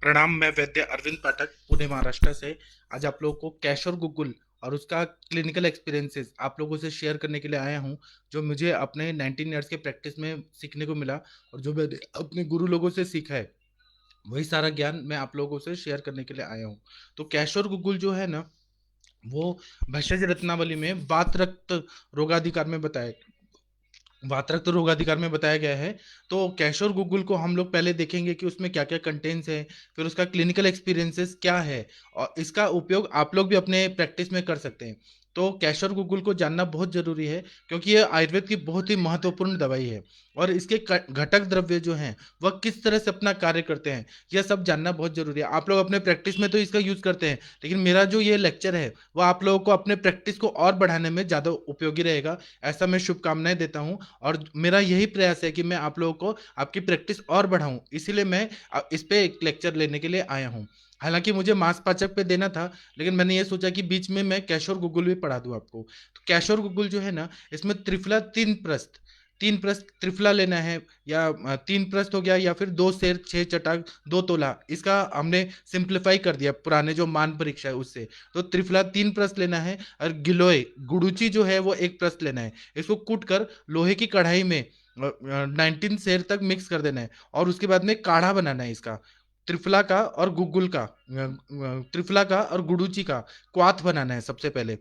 प्रणाम। मैं वैद्य अरविंद पाठक पुणे महाराष्ट्र से आज आप लोगों को कैश और गूगल और उसका क्लिनिकल एक्सपीरियंसेस आप लोगों से शेयर करने के लिए आया हूं, जो मुझे अपने 19 ईयर्स के प्रैक्टिस में सीखने को मिला और जो मैंने अपने गुरु लोगों से सीखा है, वही सारा ज्ञान मैं आप लोगों से शेयर करने के लिए आया हूं। तो कैश और गूगल जो है ना, वो भैषज रत्नावली में वात रक्त रोगाधिकार में बताया वातरक तो रोगाधिकार में बताया गया है। तो कैश और गूगल को हम लोग पहले देखेंगे कि उसमें क्या क्या कंटेंट्स है, फिर उसका क्लिनिकल एक्सपीरियंसेस क्या है और इसका उपयोग आप लोग भी अपने प्रैक्टिस में कर सकते हैं। तो कैश और गूगल को जानना बहुत जरूरी है, क्योंकि ये आयुर्वेद की बहुत ही महत्वपूर्ण दवाई है और इसके घटक द्रव्य जो हैं वह किस तरह से अपना कार्य करते हैं, यह सब जानना बहुत जरूरी है। आप लोग अपने प्रैक्टिस में तो इसका यूज करते हैं, लेकिन मेरा जो ये लेक्चर है वह आप लोगों को अपने प्रैक्टिस को और बढ़ाने में ज़्यादा उपयोगी रहेगा। ऐसा मैं शुभकामनाएं देता हूँ और मेरा यही प्रयास है कि मैं आप लोगों को आपकी प्रैक्टिस और बढ़ाऊं, इसीलिए मैं इस पे एक लेक्चर लेने के लिए आया हूं। हालांकि मुझे मांसपाचक पे देना था, लेकिन मैंने ये सोचा कि बीच में मैं कैश और गूगल भी पढ़ा दूं आपको। तो कैश और गूगल जो है ना, इसमें त्रिफला तीन प्रस्त त्रिफला लेना है, या तीन प्रस्त हो गया, या फिर दो शेर छह चटाक दो तोला, इसका हमने सिंप्लीफाई कर दिया पुराने जो मान परीक्षा है उससे। तो त्रिफला तीन प्रस्त लेना है और गिलोय गुड़ुची जो है वो एक प्रस्त लेना है। इसको कूट कर लोहे की कढ़ाई में 19 शेर तक मिक्स कर देना है और उसके बाद में काढ़ा बनाना है इसका। त्रिफला का और गुडूची का क्वाथ बनाना है सबसे पहले।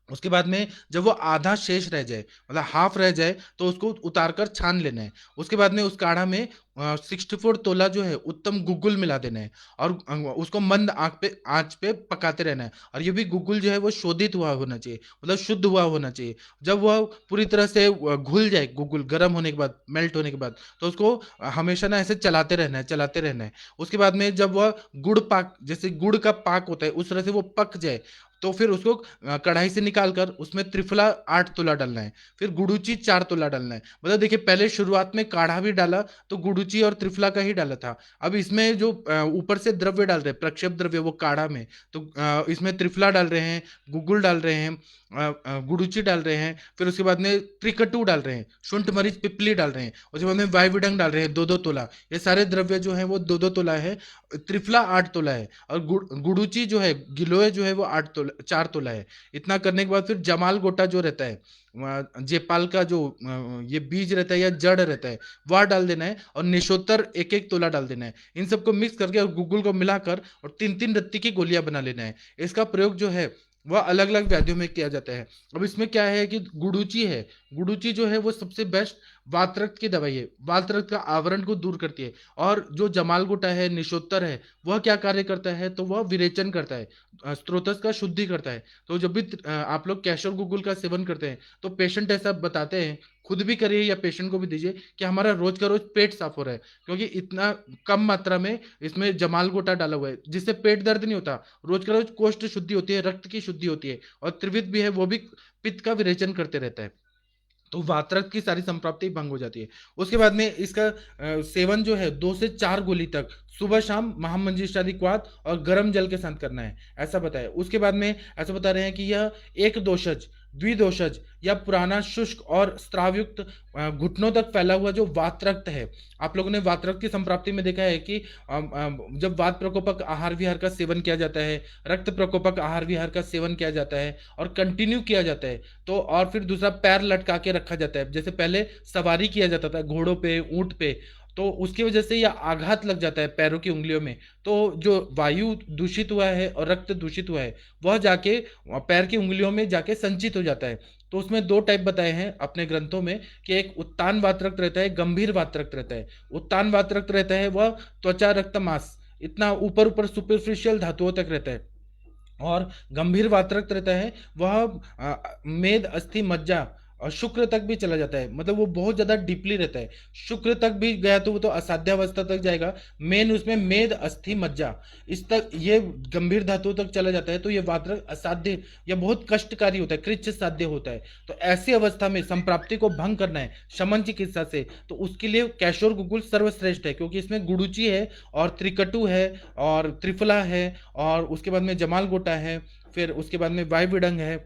उसके बाद में जब वो आधा शेष रह जाए, मतलब हाफ रह जाए, तो उसको उतार कर छान लेना है। उसके बाद में उस काढ़ा में 64 तोला जो है उत्तम गुगुल मिला देना है और उसको मंद आंच पे पकाते रहना है। और ये भी गुगुल जो है वो शोधित हुआ होना चाहिए, मतलब शुद्ध हुआ होना चाहिए। जब वह पूरी तरह से घुल जाए, गुगुल गर्म होने के बाद, मेल्ट होने के बाद, तो उसको हमेशा ना ऐसे चलाते रहना है। उसके बाद में जब वह गुड़ पाक, जैसे गुड़ का पाक होता है उस तरह से वो पक जाए, तो फिर उसको कढ़ाई से निकाल कर उसमें त्रिफला 8 तोला डालना है, फिर गुड़ूची 4 तोला डालना है। मतलब देखिए, पहले शुरुआत में काढ़ा भी डाला तो गुड़ूची और त्रिफला का ही डाला था। अब इसमें जो ऊपर से द्रव्य डाल रहे हैं, प्रक्षेप द्रव्य, वो काढ़ा में, तो इसमें त्रिफला डाल रहे हैं, गुगुल डाल रहे हैं, गुड़ूची डाल रहे हैं, फिर उसके बाद में त्रिकटु डाल रहे हैं, शुंठ मरीच पिपली डाल रहे हैं, उसके बाद में वायविडंग डाल रहे हैं 2-2 तोला। ये सारे द्रव्य जो है वो 2-2 तोला है। त्रिफला 8 तोला है और गुड़ूची जो है, गिलोय जो है वो 8 तोला 4 तोला है। इतना करने के बाद फिर जमाल गोटा जो रहता है, जेपाल का जो ये बीज रहता है या जड़ रहता है, वह डाल देना है और निशोत्तर 1-1 तोला डाल देना है। इन सबको मिक्स करके और गूगल को मिलाकर और 3-3 रत्ती की गोलियां बना लेना है। इसका प्रयोग जो है वह अलग अलग व्याधियों में किया जाता है। अब इसमें क्या है कि गुडूची है, गुडूची जो है वो सबसे बेस्ट वातरक्त की दवाई है, वातरक्त का आवरण को दूर करती है। और जो जमाल गोटा है, निशोत्तर है, वह क्या कार्य करता है, तो वह विरेचन करता है, स्त्रोतस का शुद्धि करता है। तो जब भी आप लोग कैशर गुगुल का सेवन करते हैं, तो पेशेंट ऐसा बताते हैं, खुद भी करिए या पेशेंट को भी दीजिए, कि हमारा रोज का रोज पेट साफ हो रहा है, क्योंकि इतना कम मात्रा में इसमें जमाल गोटा डाला हुआ है, जिससे पेट दर्द नहीं होता। रोज का रोज कोष्ठ शुद्धि होती है, रक्त की शुद्धि होती है, और त्रिविध भी है, वो भी पित्त का विरेचन करते रहता है। तो वातरक की सारी संप्राप्ति भंग हो जाती है। उसके बाद में इसका सेवन जो है 2 से 4 गोली तक सुबह शाम महामंजिष्ठादि क्वाथ और गर्म जल के साथ करना है, ऐसा बताया। उसके बाद में ऐसा बता रहे हैं कि यह एक दोषज, द्विदोषज या पुराना शुष्क और स्त्रावयुक्त घुटनों तक फैला हुआ जो वातरक्त है। आप लोगों ने वातरक्त की संप्राप्ति में देखा है कि जब वात प्रकोपक आहार विहार का सेवन किया जाता है, रक्त प्रकोपक आहार विहार का सेवन किया जाता है और कंटिन्यू किया जाता है, तो और फिर दूसरा पैर लटका के रखा जाता है, जैसे पहले सवारी किया जाता था घोड़ों पे, ऊंट पे, तो उसकी वजह से यह आघात लग जाता है पैरों की उंगलियों में। तो जो वायु दूषित हुआ है और रक्त दूषित हुआ है, वह जाके पैर की उंगलियों में जाके संचित हो जाता है। तो उसमें 2 टाइप बताए हैं अपने ग्रंथों में, कि एक उत्तान वातरक्त रहता है, गंभीर वातरक्त रहता है। उत्तान वातरक्त रहता है वह त्वचा रक्त मांस इतना ऊपर ऊपर सुपरफिशियल धातुओं तक रहता है, और गंभीर वातरक्त रहता है वह मेद अस्थि मज्जा और शुक्र तक भी चला जाता है, मतलब वो बहुत ज्यादा डीपली रहता है। शुक्र तक भी गया तो वो तो असाध्यावस्था तक जाएगा। मेन उसमें मेद अस्थि मज्जा, इस तक ये गंभीर धातुओं तक चला जाता है, तो ये वातरक असाध्य या बहुत कष्टकारी होता है, कृच्छ साध्य होता है। तो ऐसी अवस्था में संप्राप्ति को भंग करना है शमन चिकित्सा से, तो उसके लिए कैशोर गुगुल सर्वश्रेष्ठ है, क्योंकि इसमें गुडुची है और त्रिकटु है और त्रिफला है, और उसके बाद में जमाल गोटा है, फिर उसके बाद में वाई विडंग है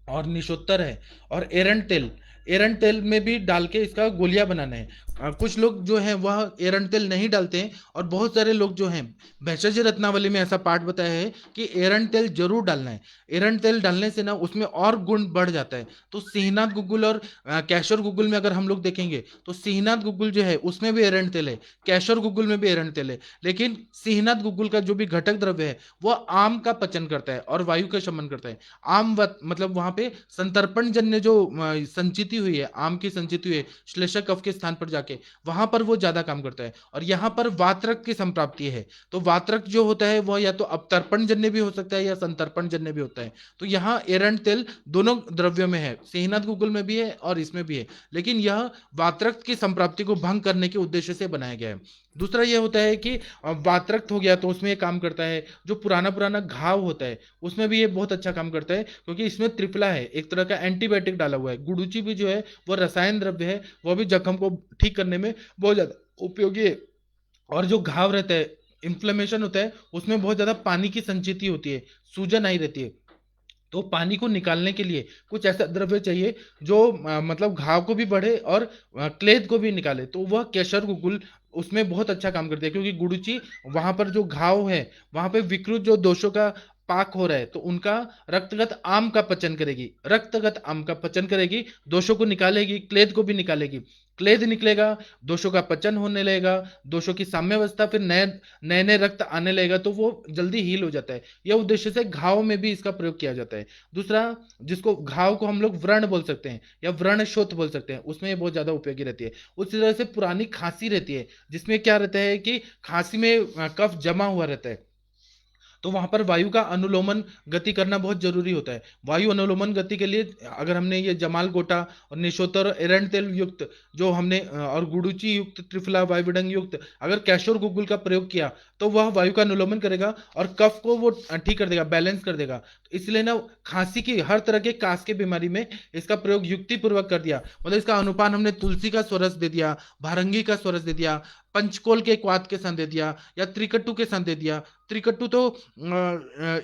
और निशोत्तर है, और एरंड तेल में भी डाल के इसका गोलियां बनाना है। कुछ लोग जो हैं वह एरंड-तेल नहीं डालते हैं और बहुत सारे लोग जो हैं भेषज रत्नावली में ऐसा पाठ बताया है कि एरंड-तेल ज़रूर डालना है। एरंड-तेल डालने से ना उसमें और गुण बढ़ जाता है। तो सिंहनाथ गुग्गुल और केशर गुग्गुल में अगर हम लोग देखेंगे तो सिंहनाथ गुग्गुल जो है उसमें भी एरंड-तेल है, केशर गुग्गुल में भी एरंड-तेल है। लेकिन सिंहनाथ गुग्गुल का जो भी घटक द्रव्य है वह आम का पचन करता है और वायु का शमन करता है। आम वत मतलब वहाँ पे संतर्पण जन्य जो संचिति हुई है, आम की संचिति हुई है, श्लेषक कफ के स्थान पर जाके वहां पर वो ज्यादा काम करता है और यहाँ पर वातरक की संप्राप्ति है। तो वातरक जो होता है वह या तो अपतर्पण जन्य भी हो सकता है या संतर्पण जन्य भी होता है। तो यहाँ एरंड तेल दोनों द्रव्यों में है, सिंहनाथ गुग्गुल में भी है और इसमें भी है, लेकिन यह वातरक की संप्राप्ति को भंग करने के उद्देश्य से बनाया गया है। दूसरा यह होता है कि वातरक्त हो गया तो उसमें ये काम करता है, जो पुराना पुराना घाव होता है उसमें भी ये बहुत अच्छा काम करता है, क्योंकि इसमें त्रिफला है, एक तरह का एंटीबायोटिक डाला हुआ है। गुडुचि भी जो है वो रसायन द्रव्य है, वो भी जख्म को ठीक करने में बहुत ज्यादा उपयोगी है। और जो घाव रहता है, इन्फ्लेमेशन होता है, उसमें बहुत ज्यादा पानी की संचिति होती है, सूजन आई रहती है। तो पानी को निकालने के लिए कुछ ऐसा द्रव्य चाहिए जो मतलब घाव को भी बढ़े और क्लेद को भी निकाले, तो वह केशर गुगुल उसमें बहुत अच्छा काम करती है, क्योंकि गुडुचि वहां पर जो घाव है वहां पे विकृत जो दोषों का पाक हो रहा है तो उनका रक्तगत आम का पचन करेगी, रक्तगत आम का पचन करेगी, दोषों को निकालेगी, क्लेद को भी निकालेगी। क्लेद निकलेगा, दोषों का पचन होने लगेगा, दोषों की साम्यावस्था, फिर नए नए नए रक्त आने लगेगा तो वो जल्दी हील हो जाता है। यह उद्देश्य से घाव में भी इसका प्रयोग किया जाता है। दूसरा, जिसको घाव को हम लोग व्रण बोल सकते हैं या व्रण शोथ बोल सकते हैं, उसमें ये बहुत ज्यादा उपयोगी रहती है। उसी तरह से पुरानी खांसी रहती है जिसमें क्या रहता है कि खांसी में कफ जमा हुआ रहता है, तो वहां पर वायु का अनुलोमन गति करना बहुत जरूरी होता है। वायु अनुलोमन गति के लिए अगर हमने ये जमाल गोटा और निशोतर एरंड तेल युक्त जो हमने और गुडुचि युक्त त्रिफला वायुविडंग युक्त अगर कैशोर गुग्गुल का प्रयोग किया तो वह वायु का अनुलोमन करेगा और कफ को वो ठीक कर देगा, बैलेंस कर देगा। तो इसलिए ना खांसी की हर तरह के कास की बीमारी में इसका प्रयोग युक्ति पूर्वक कर दिया, मतलब इसका अनुपान हमने तुलसी का स्वरस दे दिया, भारंगी का स्वरस दे दिया, पंचकोल के क्वाथ के साथ दे दिया या त्रिकट्टू के साथ दे दिया। त्रिकट्टू तो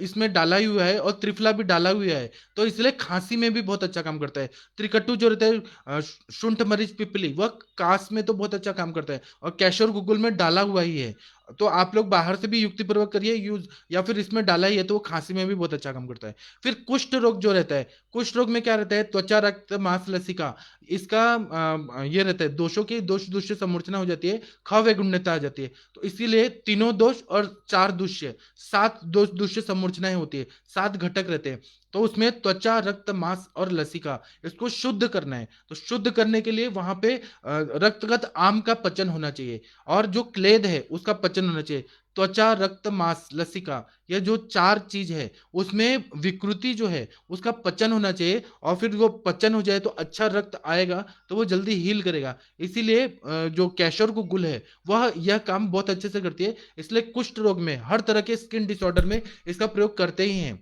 इसमें डाला ही हुआ है और त्रिफला भी डाला हुआ है, तो इसलिए खांसी में भी बहुत अच्छा काम करता है। त्रिकट्टू जो रहता है शुंठ मरीच पिपली, वह कास में तो बहुत अच्छा काम करता है और कैशोर गुगुल में डाला हुआ ही है। तो आप लोग बाहर से भी युक्तिपूर्वक करिए यूज, या फिर इसमें डाला ही है तो वो खांसी में भी बहुत अच्छा काम करता है। फिर कुष्ठ रोग जो रहता है, कुष्ठ रोग में क्या रहता है, त्वचा रक्त मांस लसिका, इसका ये रहता है, दोषों की दोष दुष्य समूर्चना हो जाती है, खव गुण्यता आ जाती है। तो इसीलिए तीनों दोष और चार दुष्य, सात दोष दुष्य समूर्चनाएं होती है, सात घटक रहते हैं। तो उसमें त्वचा रक्त मांस और लसिका, इसको शुद्ध करना है। तो शुद्ध करने के लिए वहां पे रक्तगत आम का पचन होना चाहिए और जो क्लेद है उसका पचन होना चाहिए। त्वचा रक्त मांस लसिका, ये जो चार चीज है उसमें विकृति जो है उसका पचन होना चाहिए, और फिर वो पचन हो जाए तो अच्छा रक्त आएगा तो वो जल्दी हील करेगा। इसीलिए जो कैशोर गुगुल है वह यह काम बहुत अच्छे से करती है। इसलिए कुष्ठ रोग में, हर तरह के स्किन डिसऑर्डर में इसका प्रयोग करते ही हैं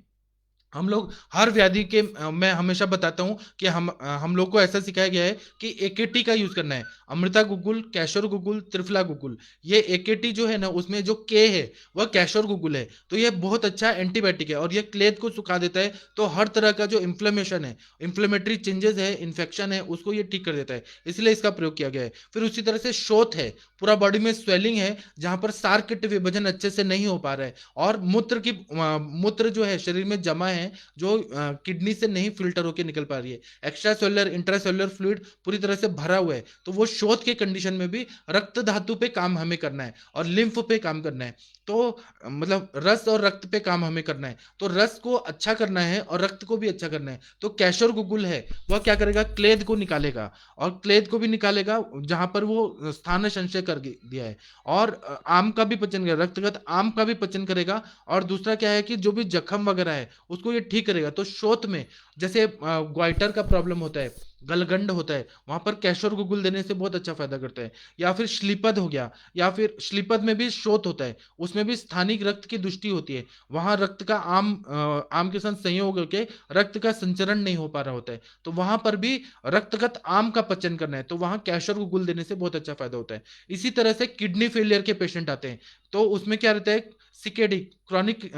हम लोग। हर व्याधि के मैं हमेशा बताता हूं कि हम लोग को ऐसा सिखाया गया है कि एकेटी का यूज करना है, अमृता गुगुल, कैशोर गुगुल, त्रिफला गुगुल। ये एकेटी जो है ना उसमें जो के है वह कैशोर गुगुल है, तो ये बहुत अच्छा एंटीबायोटिक है और ये क्लेद को सुखा देता है। तो हर तरह का जो इन्फ्लेमेशन है, इन्फ्लेमेटरी चेंजेस है, इन्फेक्शन है, उसको ये ठीक कर देता है, इसलिए इसका प्रयोग किया गया है। फिर उसी तरह से शोथ है, पूरा बॉडी में स्वेलिंग है जहां पर सार किट विभाजन अच्छे से नहीं हो पा रहा है और मूत्र जो है शरीर में जमा है, जो किडनी से नहीं फिल्टर होकर निकल पा रही है, एक्स्ट्रा सेलुलर इंट्रासेलुलर फ्लूइड पूरी तरह से भरा हुआ है, तो वो शोथ के कंडीशन में भी रक्त धातु पे काम हमें करना है और लिम्फ पे काम करना है। तो मतलब रस और रक्त पे काम हमें करना है, तो रस को अच्छा करना है और रक्त को भी अच्छा करना है। तो कैशोर गुगुल है वह क्या करेगा, क्लेद को निकालेगा और क्लेद को भी निकालेगा जहां पर वो स्थान संशय कर दिया है, और आम का भी पचन करेगा, रक्तगत आम का भी पचन करेगा। और दूसरा क्या है कि जो भी जख्म वगैरह है उसको ये ठीक करेगा। तो शोथ में जैसे ग्वाइटर का प्रॉब्लम होता है, गलगंड होता है, वहां पर कैशोर गुगुल देने से बहुत अच्छा फायदा करता है। या फिर श्लीपद हो गया, या फिर श्लीपद में भी शोथ होता है, उसमें भी स्थानिक रक्त की दुष्टि होती है, वहां रक्त का आम के साथ संयोग होकर रक्त का संचरण नहीं हो पा रहा होता है, तो वहां पर भी रक्तगत आम का पचन करना है, तो वहां कैशोर गुगुल देने से बहुत अच्छा फायदा होता है। इसी तरह से किडनी फेलियर के पेशेंट आते हैं, तो उसमें क्या रहता है, सीकेडी क्रॉनिक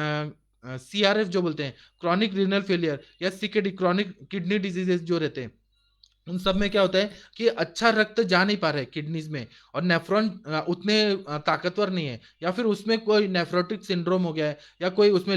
सीआरएफ जो बोलते हैं, क्रॉनिक रीनल फेलियर या सीकेडी क्रॉनिक किडनी डिजीजेस जो रहते हैं, उन सब में क्या होता है कि अच्छा रक्त जा नहीं पा रहा है किडनीज में, और नेफ्रॉन उतने ताकतवर नहीं है, या फिर उसमें कोई नेफ्रोटिक सिंड्रोम हो गया है, या कोई उसमें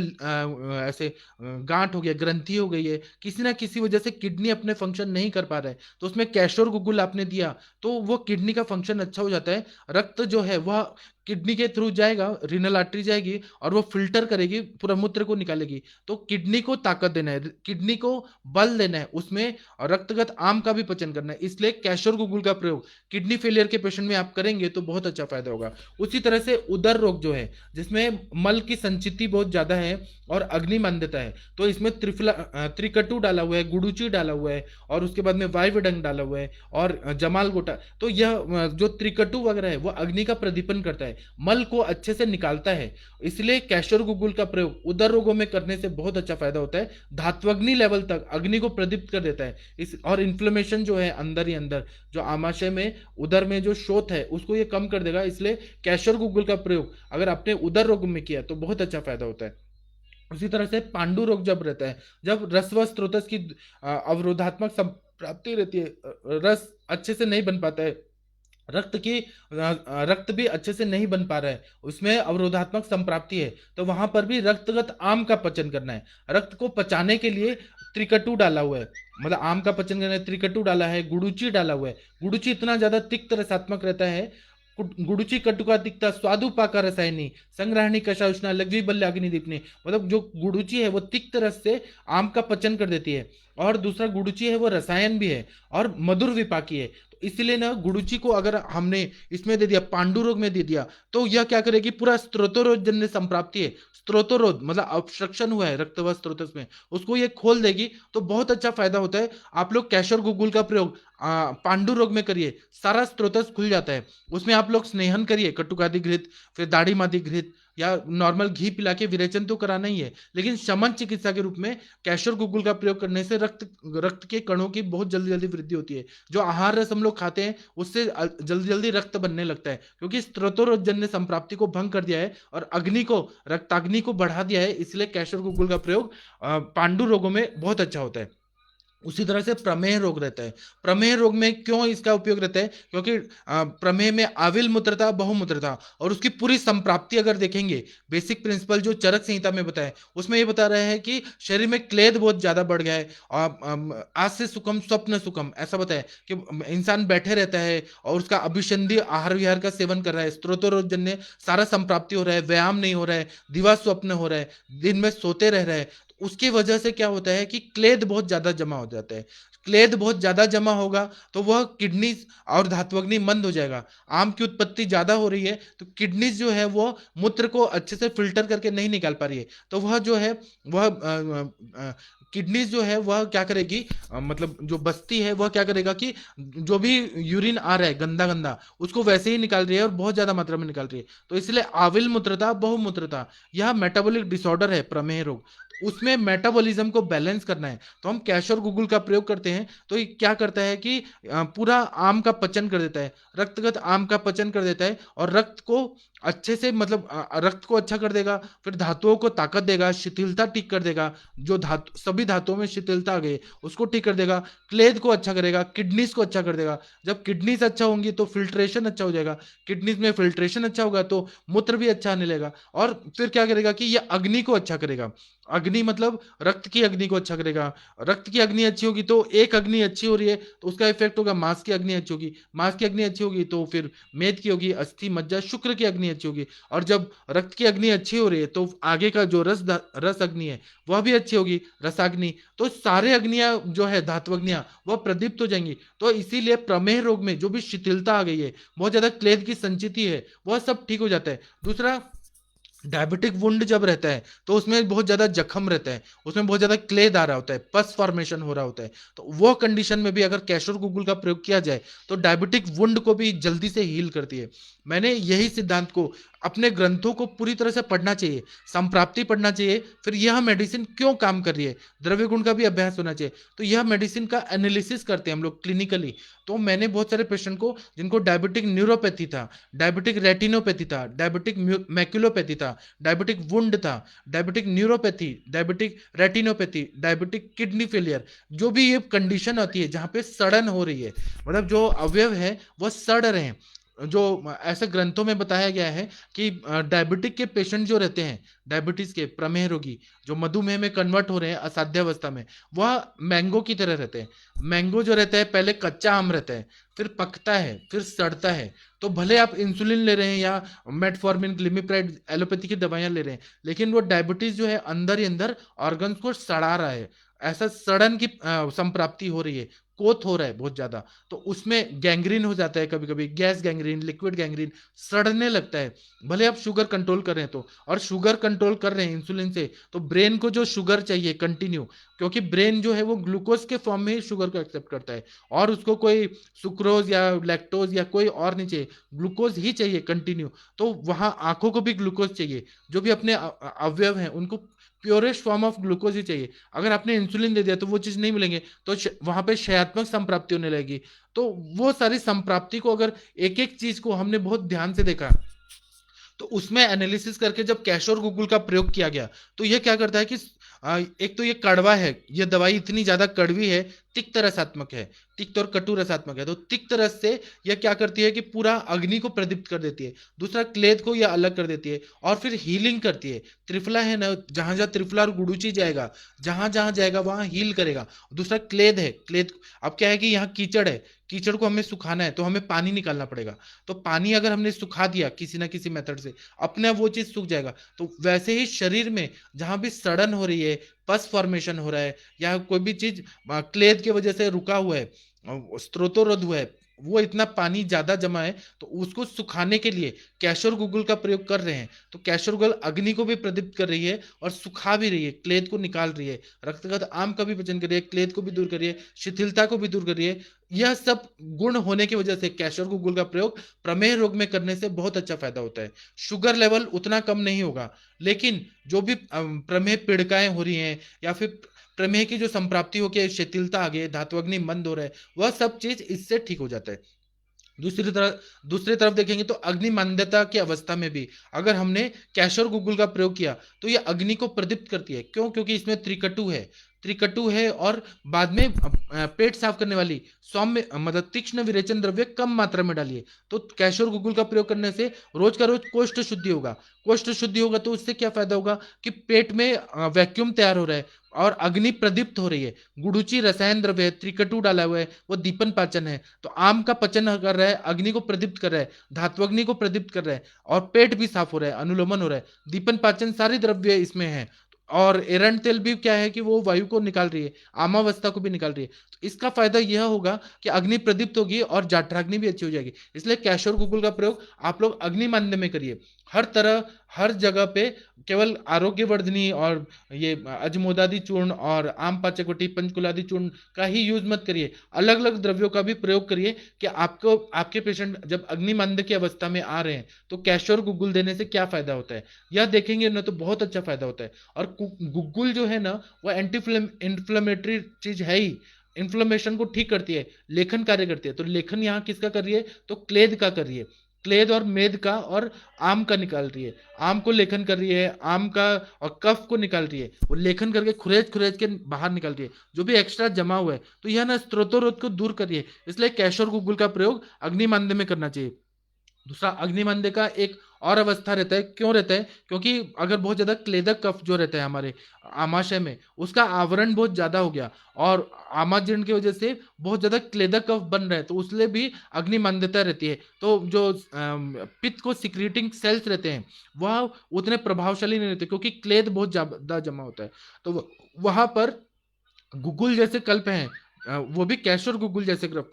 ऐसे गांठ हो गया, ग्रंथि हो गई है, किसी ना किसी वजह से किडनी अपने फंक्शन नहीं कर पा रहा है, तो उसमें कैशोर गुगुल आपने दिया तो वो किडनी का फंक्शन अच्छा हो जाता है। रक्त जो है वह किडनी के थ्रू जाएगा, रीनल आर्टरी जाएगी और वो फिल्टर करेगी, पूरा मूत्र को निकालेगी। तो किडनी को ताकत देना है, किडनी को बल देना है उसमें, और रक्तगत आम का भी पचन करना है। इसलिए कैशोर गुगुल का प्रयोग किडनी फेलियर के पेशेंट में आप करेंगे तो बहुत अच्छा फायदा होगा। उसी तरह से उदर रोग जो है, जिसमें मल की संचिति बहुत ज्यादा है और अग्नि मान्यता है, तो इसमें त्रिकटु डाला हुआ है, गुडुची डाला हुआ है, और उसके बाद में वायवडंग डाला हुआ है, और जमाल गोटा। तो यह जो त्रिकटु वगैरह है वो अग्नि का प्रदीपन करता है, मल को अच्छे से निकालता है। इसलिए कैशोर गुगुल का प्रयोग उदर रोगों में करने से बहुत अच्छा फायदा होता है। धात्वग्नि लेवल तक अग्नि को प्रदीप्त कर देता है इस, और इन्फ्लेमेशन जो है अंदर ही अंदर, जो आमाशय में उदर में जो शोथ है उसको ये कम कर देगा। इसलिए कैशोर गुगुल का प्रयोग अगर आपने उदर रोग में किया तो बहुत अच्छा फायदा होता है। उसी तरह से पांडु रोग जब रहता है, जब रस व स्रोतस की अवरोधात्मक संप्राप्ति रहती है, रस अच्छे से नहीं बन पाता है, रक्त भी अच्छे से नहीं बन पा रहा है, उसमें अवरोधात्मक संप्राप्ति है, तो वहां पर भी रक्तगत आम का पचन करना है। रक्त को पचाने के लिए त्रिकटु डाला हुआ है, मतलब आम का पचन करना है, त्रिकटु डाला है, गुडुची डाला हुआ है। गुडुची इतना ज्यादा तिक्त रसात्मक रहता है, गुडुची कटुका तिक्ता स्वादु पाका रसायनी संग्रहणी कषा उष्णा लग्वी बल्ले अग्नि दीपनी, मतलब जो गुडुची है वो तिक्त रस से आम का पचन कर देती है, और दूसरा गुडुची है वो रसायन भी है और मधुर विपाकी है। तो इसलिए ना गुडुची को अगर हमने इसमें दे दिया, पांडु रोग में दे दिया, तो यह क्या करेगी, पूरा स्त्रोतरोध जन्य संप्राप्ति है, स्त्रोतरोध मतलब ऑब्स्ट्रक्शन हुआ है रक्त व स्त्रोतस में, उसको ये खोल देगी, तो बहुत अच्छा फायदा होता है। आप लोग कैशोर गुगुल का प्रयोग पांडु रोग में करिए, सारा स्त्रोतस खुल जाता है। उसमें आप लोग स्नेहन करिए, कटुकादि घृत, फिर दाढ़ी मादी घृत, या नॉर्मल घी पिला के विरेचन तो कराना ही है, लेकिन शमन चिकित्सा के रूप में कैशोर गुगुल का प्रयोग करने से रक्त के कणों की बहुत जल्दी जल्दी वृद्धि होती है। जो आहार रस हम लोग खाते हैं उससे जल्दी जल्दी रक्त बनने लगता है, क्योंकि स्त्रोतोरोजन्य संप्राप्ति को भंग कर दिया है और अग्नि को, रक्ताग्नि को बढ़ा दिया है। इसलिए कैशोर गुगुल का प्रयोग पांडु रोगों में बहुत अच्छा होता है। उसी तरह से प्रमेह रोग रहता है। प्रमेह रोग में क्यों इसका उपयोग रहता है, क्योंकि प्रमेह में आविल मूत्रता, बहुमूत्रता, और उसकी पूरी संप्राप्ति अगर देखेंगे, बेसिक प्रिंसिपल जो चरक संहिता में बताया, उसमें ये बता रहे हैं कि शरीर में क्लेद बहुत ज्यादा बढ़ गया है, और आज से सुखम स्वप्न सुखम, ऐसा बताया कि इंसान बैठे रहता है और उसका अभिसंधि आहार विहार का सेवन कर रहा है, स्त्रोतोरोजन्य सारा संप्राप्ति हो रहा है, व्यायाम नहीं हो रहा है, दिवा स्वप्न हो रहा है, दिन में सोते रह रहा है, उसकी वजह से क्या होता है कि क्लेद बहुत ज्यादा जमा हो जाता है। क्लेद बहुत ज्यादा जमा होगा तो वह किडनी और धात्वग्नि मंद हो जाएगा। आम की उत्पत्ति ज्यादा हो रही है तो किडनी जो है वो मूत्र को अच्छे से फिल्टर करके नहीं निकाल पा रही है, तो वह जो है वह किडनीज जो है वह क्या करेगी, मतलब जो बस्ती है वह क्या करेगा कि जो भी यूरिन आ रहा है गंदा गंदा, उसको वैसे ही निकाल रही है और बहुत ज्यादा मात्रा में निकाल रही है। तो इसलिए आविल मूत्रता, बहुमूत्रता, यह मेटाबॉलिक डिसऑर्डर है प्रमेह रोग, उसमें मेटाबॉलिज्म को बैलेंस करना है, तो हम कैशोर गुगुल का प्रयोग करते हैं। तो ये क्या करता है कि पूरा आम का पचन कर देता है, रक्तगत आम का पचन कर देता है, और रक्त को अच्छे से, मतलब रक्त को अच्छा कर देगा, फिर धातुओं को ताकत देगा, शिथिलता ठीक कर देगा, जो धातु सभी धातुओं में शिथिलता आ गई उसको ठीक कर देगा, क्लेद को अच्छा करेगा, किडनीज को अच्छा कर देगा। जब किडनीज अच्छा होंगी तो फिल्ट्रेशन अच्छा हो जाएगा, किडनीज में फिल्ट्रेशन अच्छा होगा तो मूत्र भी अच्छा आने लगेगा, और फिर क्या करेगा कि ये अग्नि को अच्छा करेगा। अग्नि मतलब रक्त की अग्नि को अच्छा करेगा, रक्त की अग्नि अच्छी होगी तो एक अग्नि अच्छी हो रही है तो उसका इफेक्ट होगा, मांस की अग्नि अच्छी होगी, मांस की अग्नि अच्छी होगी तो फिर मेद की होगी, अस्थि मज्जा शुक्र की अग्नि अच्छी होगी, और जब रक्त की अग्नि अच्छी हो रही है तो आगे का जो रस अग्नि है वह भी अच्छी होगी, रसाग्नि। तो सारे अग्नियां जो है धात्वग्नियां वह प्रदीप्त हो जाएंगी। तो इसीलिए प्रमेह रोग में जो भी शिथिलता आ गई है, बहुत ज्यादा क्लेद की संचिति है, वह सब ठीक हो जाता है। दूसरा, डायबिटिक वुंड जब रहता है तो उसमें बहुत ज्यादा जख्म रहता है, उसमें बहुत ज्यादा क्लेद आ रहा होता है, पस फॉर्मेशन हो रहा होता है, तो वो कंडीशन में भी अगर कैशोर गुगुल का प्रयोग किया जाए तो डायबिटिक वुंड को भी जल्दी से हील करती है। मैंने यही सिद्धांत को अपने ग्रंथों को पूरी तरह से पढ़ना चाहिए, संप्राप्ति पढ़ना चाहिए, फिर यह मेडिसिन क्यों काम कर रही है, द्रव्य गुण का भी अभ्यास होना चाहिए। तो यह मेडिसिन का एनालिसिस करते हैं हम लोग क्लिनिकली। तो मैंने बहुत सारे पेशेंट को, जिनको डायबिटिक न्यूरोपैथी था, डायबिटिक रेटिनोपैथी था, डायबिटिक मैक्युलोपैथी था, डायबिटिक वुंड था, diabetic neuropathy, diabetic retinopathy, diabetic kidney failure, जो भी ये कंडीशन होती है जहाँ पे सड़न हो रही है, मतलब जो अवयव है वह सड़ रहे हैं, जो ऐसे ग्रंथों में बताया गया है कि डायबिटिक के पेशेंट जो रहते हैं, डायबिटीज के प्रमेह रोगी जो मधुमेह में कन्वर्ट हो रहे हैं असाध्यावस्था में, वह मैंगो की तरह रहते हैं। मैंगो जो रहता है पहले कच्चा आम रहता है, फिर पकता है, फिर सड़ता है। तो भले आप इंसुलिन ले रहे हैं या मेटफॉर्मिन, ग्लिमिप्राइड, एलोपैथी की दवाइयां ले रहे हैं, लेकिन वो डायबिटीज जो है अंदर ही अंदर ऑर्गन्स को सड़ा रहा है। ऐसा सड़न की संप्राप्ति हो रही है, कोत हो रहा है बहुत ज्यादा। तो उसमें गैंग्रीन हो जाता है, कभी कभी गैस गैंग्रीन, लिक्विड गैंग्रीन, सड़ने लगता है। भले आप शुगर कंट्रोल कर रहे हैं तो, और शुगर कंट्रोल कर रहे हैं इंसुलिन से, तो ब्रेन को जो शुगर चाहिए कंटिन्यू, क्योंकि ब्रेन जो है वो ग्लूकोज के फॉर्म में ही शुगर को एक्सेप्ट करता है, और उसको कोई सुक्रोज या लैक्टोज या कोई और नहीं चाहिए, ग्लूकोज ही चाहिए कंटिन्यू। तो वहां आंखों को भी ग्लूकोज चाहिए, जो भी अपने अवयव हैं उनको प्योरेस्ट फॉर्म ऑफ ग्लूकोज ही चाहिए। अगर आपने इंसुलिन दे दिया तो वो चीज नहीं मिलेंगे, तो वहां पे क्षयात्मक संप्राप्ति होने लगेगी। तो वो सारी संप्राप्ति को, अगर एक एक चीज को हमने बहुत ध्यान से देखा, तो उसमें एनालिसिस करके जब कैश और गूगल का प्रयोग किया गया, तो ये क्या करता है कि एक तो ये कड़वा है, ये दवाई इतनी ज्यादा कड़वी है, तिक्त रसात्मक है, तिक्त और कटु रसात्मक है। तो तिक्त रस से यह क्या करती है कि पूरा अग्नि को प्रदीप्त कर देती है, दूसरा क्लेद को यह अलग कर देती है, और फिर हीलिंग करती है। त्रिफला है ना, जहां जहां त्रिफला और गुडुची जाएगा, जहां जहां जाएगा वहां हील करेगा। दूसरा क्लेद है, क्लेद अब क्या है कि यहाँ कीचड़ है, कीचड़ को हमें सुखाना है तो हमें पानी निकालना पड़ेगा। तो पानी अगर हमने सुखा दिया किसी ना किसी मेथड से, अपने आप वो चीज सूख जाएगा। तो वैसे ही शरीर में जहां भी सड़न हो रही है, पस फॉर्मेशन हो रहा है, या कोई भी चीज क्लेद की वजह से रुका हुआ है, स्त्रोतोरोध हुआ है, वो इतना पानी ज्यादा जमा है, तो उसको सुखाने के लिए कैशोर गूगल का प्रयोग कर रहे हैं। तो कैशोर गूगल अग्नि को भी प्रदीप्त कर रही है और सुखा भी रही है, क्लेद को निकाल रही है, रक्तगत आम का भी पचन कर रही है, क्लेद को भी दूर कर रही है, शिथिलता को भी दूर कर रही है। यह सब गुण होने की वजह से कैशोर गूगल का प्रयोग प्रमेह रोग में करने से बहुत अच्छा फायदा होता है। शुगर लेवल उतना कम नहीं होगा, लेकिन जो भी प्रमेह पीड़िकाएं हो रही हैं, या फिर प्रमेह की जो संप्राप्ति हो के शिथिलता आ गई, धात्वग्नि मंद हो रहा है, वह सब चीज इससे ठीक हो जाता है। दूसरी तरफ देखेंगे तो अग्नि मंदता की अवस्था में भी अगर हमने कैशोर गूगल का प्रयोग किया, तो ये अग्नि को प्रदीप्त करती है। क्यों? क्योंकि इसमें त्रिकटु है, त्रिकटु है, और बाद में पेट साफ करने वाली सौम्य, मतलब तीक्ष्ण विरेचन द्रव्य कम मात्रा में डालिए। तो कैशोर गूगल का प्रयोग करने से रोज का रोज कोष्ठ शुद्धि होगा। कोष्ठ शुद्धि होगा तो उससे क्या फायदा होगा कि पेट में वैक्यूम तैयार हो रहा है और अग्नि प्रदीप्त हो रही है। गुडुची रसायन द्रव्य है, त्रिकटु डाला हुआ है, वो दीपन पाचन है, तो आम का पचन कर रहा है, अग्नि को प्रदीप्त कर रहा है, धात्वग्नि को प्रदीप्त कर रहा है, और पेट भी साफ हो रहा है, अनुलोमन हो रहा है, दीपन पाचन सारी द्रव्य इसमें है। और एरंड तेल भी क्या है कि वो वायु को निकाल रही है, आमावस्था को भी निकाल रही है। तो इसका फायदा यह होगा कि अग्नि प्रदीप्त होगी और जाठराग्नि भी अच्छी हो जाएगी। इसलिए कैशोर गूगल का प्रयोग आप लोग अग्नि मान्य में करिए, हर तरह हर जगह पे। केवल आरोग्यवर्धनी और ये अजमोदादि चूर्ण और आम पाचकोटी पंचकुलादि चूर्ण का ही यूज मत करिए, अलग अलग द्रव्यों का भी प्रयोग करिए कि आपको आपके पेशेंट जब अग्निमंद की अवस्था में आ रहे हैं तो कैशोर गुग्गुल देने से क्या फायदा होता है, यह देखेंगे ना तो बहुत अच्छा फायदा होता है। और गुग्गुल जो है ना, वो एंटी इन्फ्लेमेटरी चीज है ही, इन्फ्लेमेशन को ठीक करती है, लेखन कार्य करती है। तो लेखन यहाँ किसका कर रही है? तो क्लेद का कर रही है, क्लेद और मेद का और आम का निकाल रही है। आम को लेखन कर रही है, आम का और कफ को निकाल रही है, वो लेखन करके खुरेज खुरेज के बाहर निकाल रही है जो भी एक्स्ट्रा जमा हुआ है। तो यह ना स्त्रोतोरोध को दूर कर रही है। इसलिए कैशोर गुग्गुल का प्रयोग अग्निमांद्य में करना चाहिए। दूसरा, अग्निमंद का एक और अवस्था रहता है। क्यों रहता है? क्योंकि अगर बहुत ज्यादा क्लेदक कफ जो रहता है हमारे आमाशय में, उसका आवरण बहुत ज्यादा हो गया और आमाजीर्ण की वजह से बहुत ज्यादा क्लेदक कफ बन रहा है, तो उसलिए भी अग्निमंदता रहती है। तो जो पित्त को सिक्रीटिंग सेल्स रहते हैं वह उतने प्रभावशाली नहीं रहते, क्योंकि क्लेद बहुत ज्यादा जमा होता है। तो वहां पर गुगुल जैसे कल्प हैं, वो भी कैशोर गुगुल जैसे कल्प,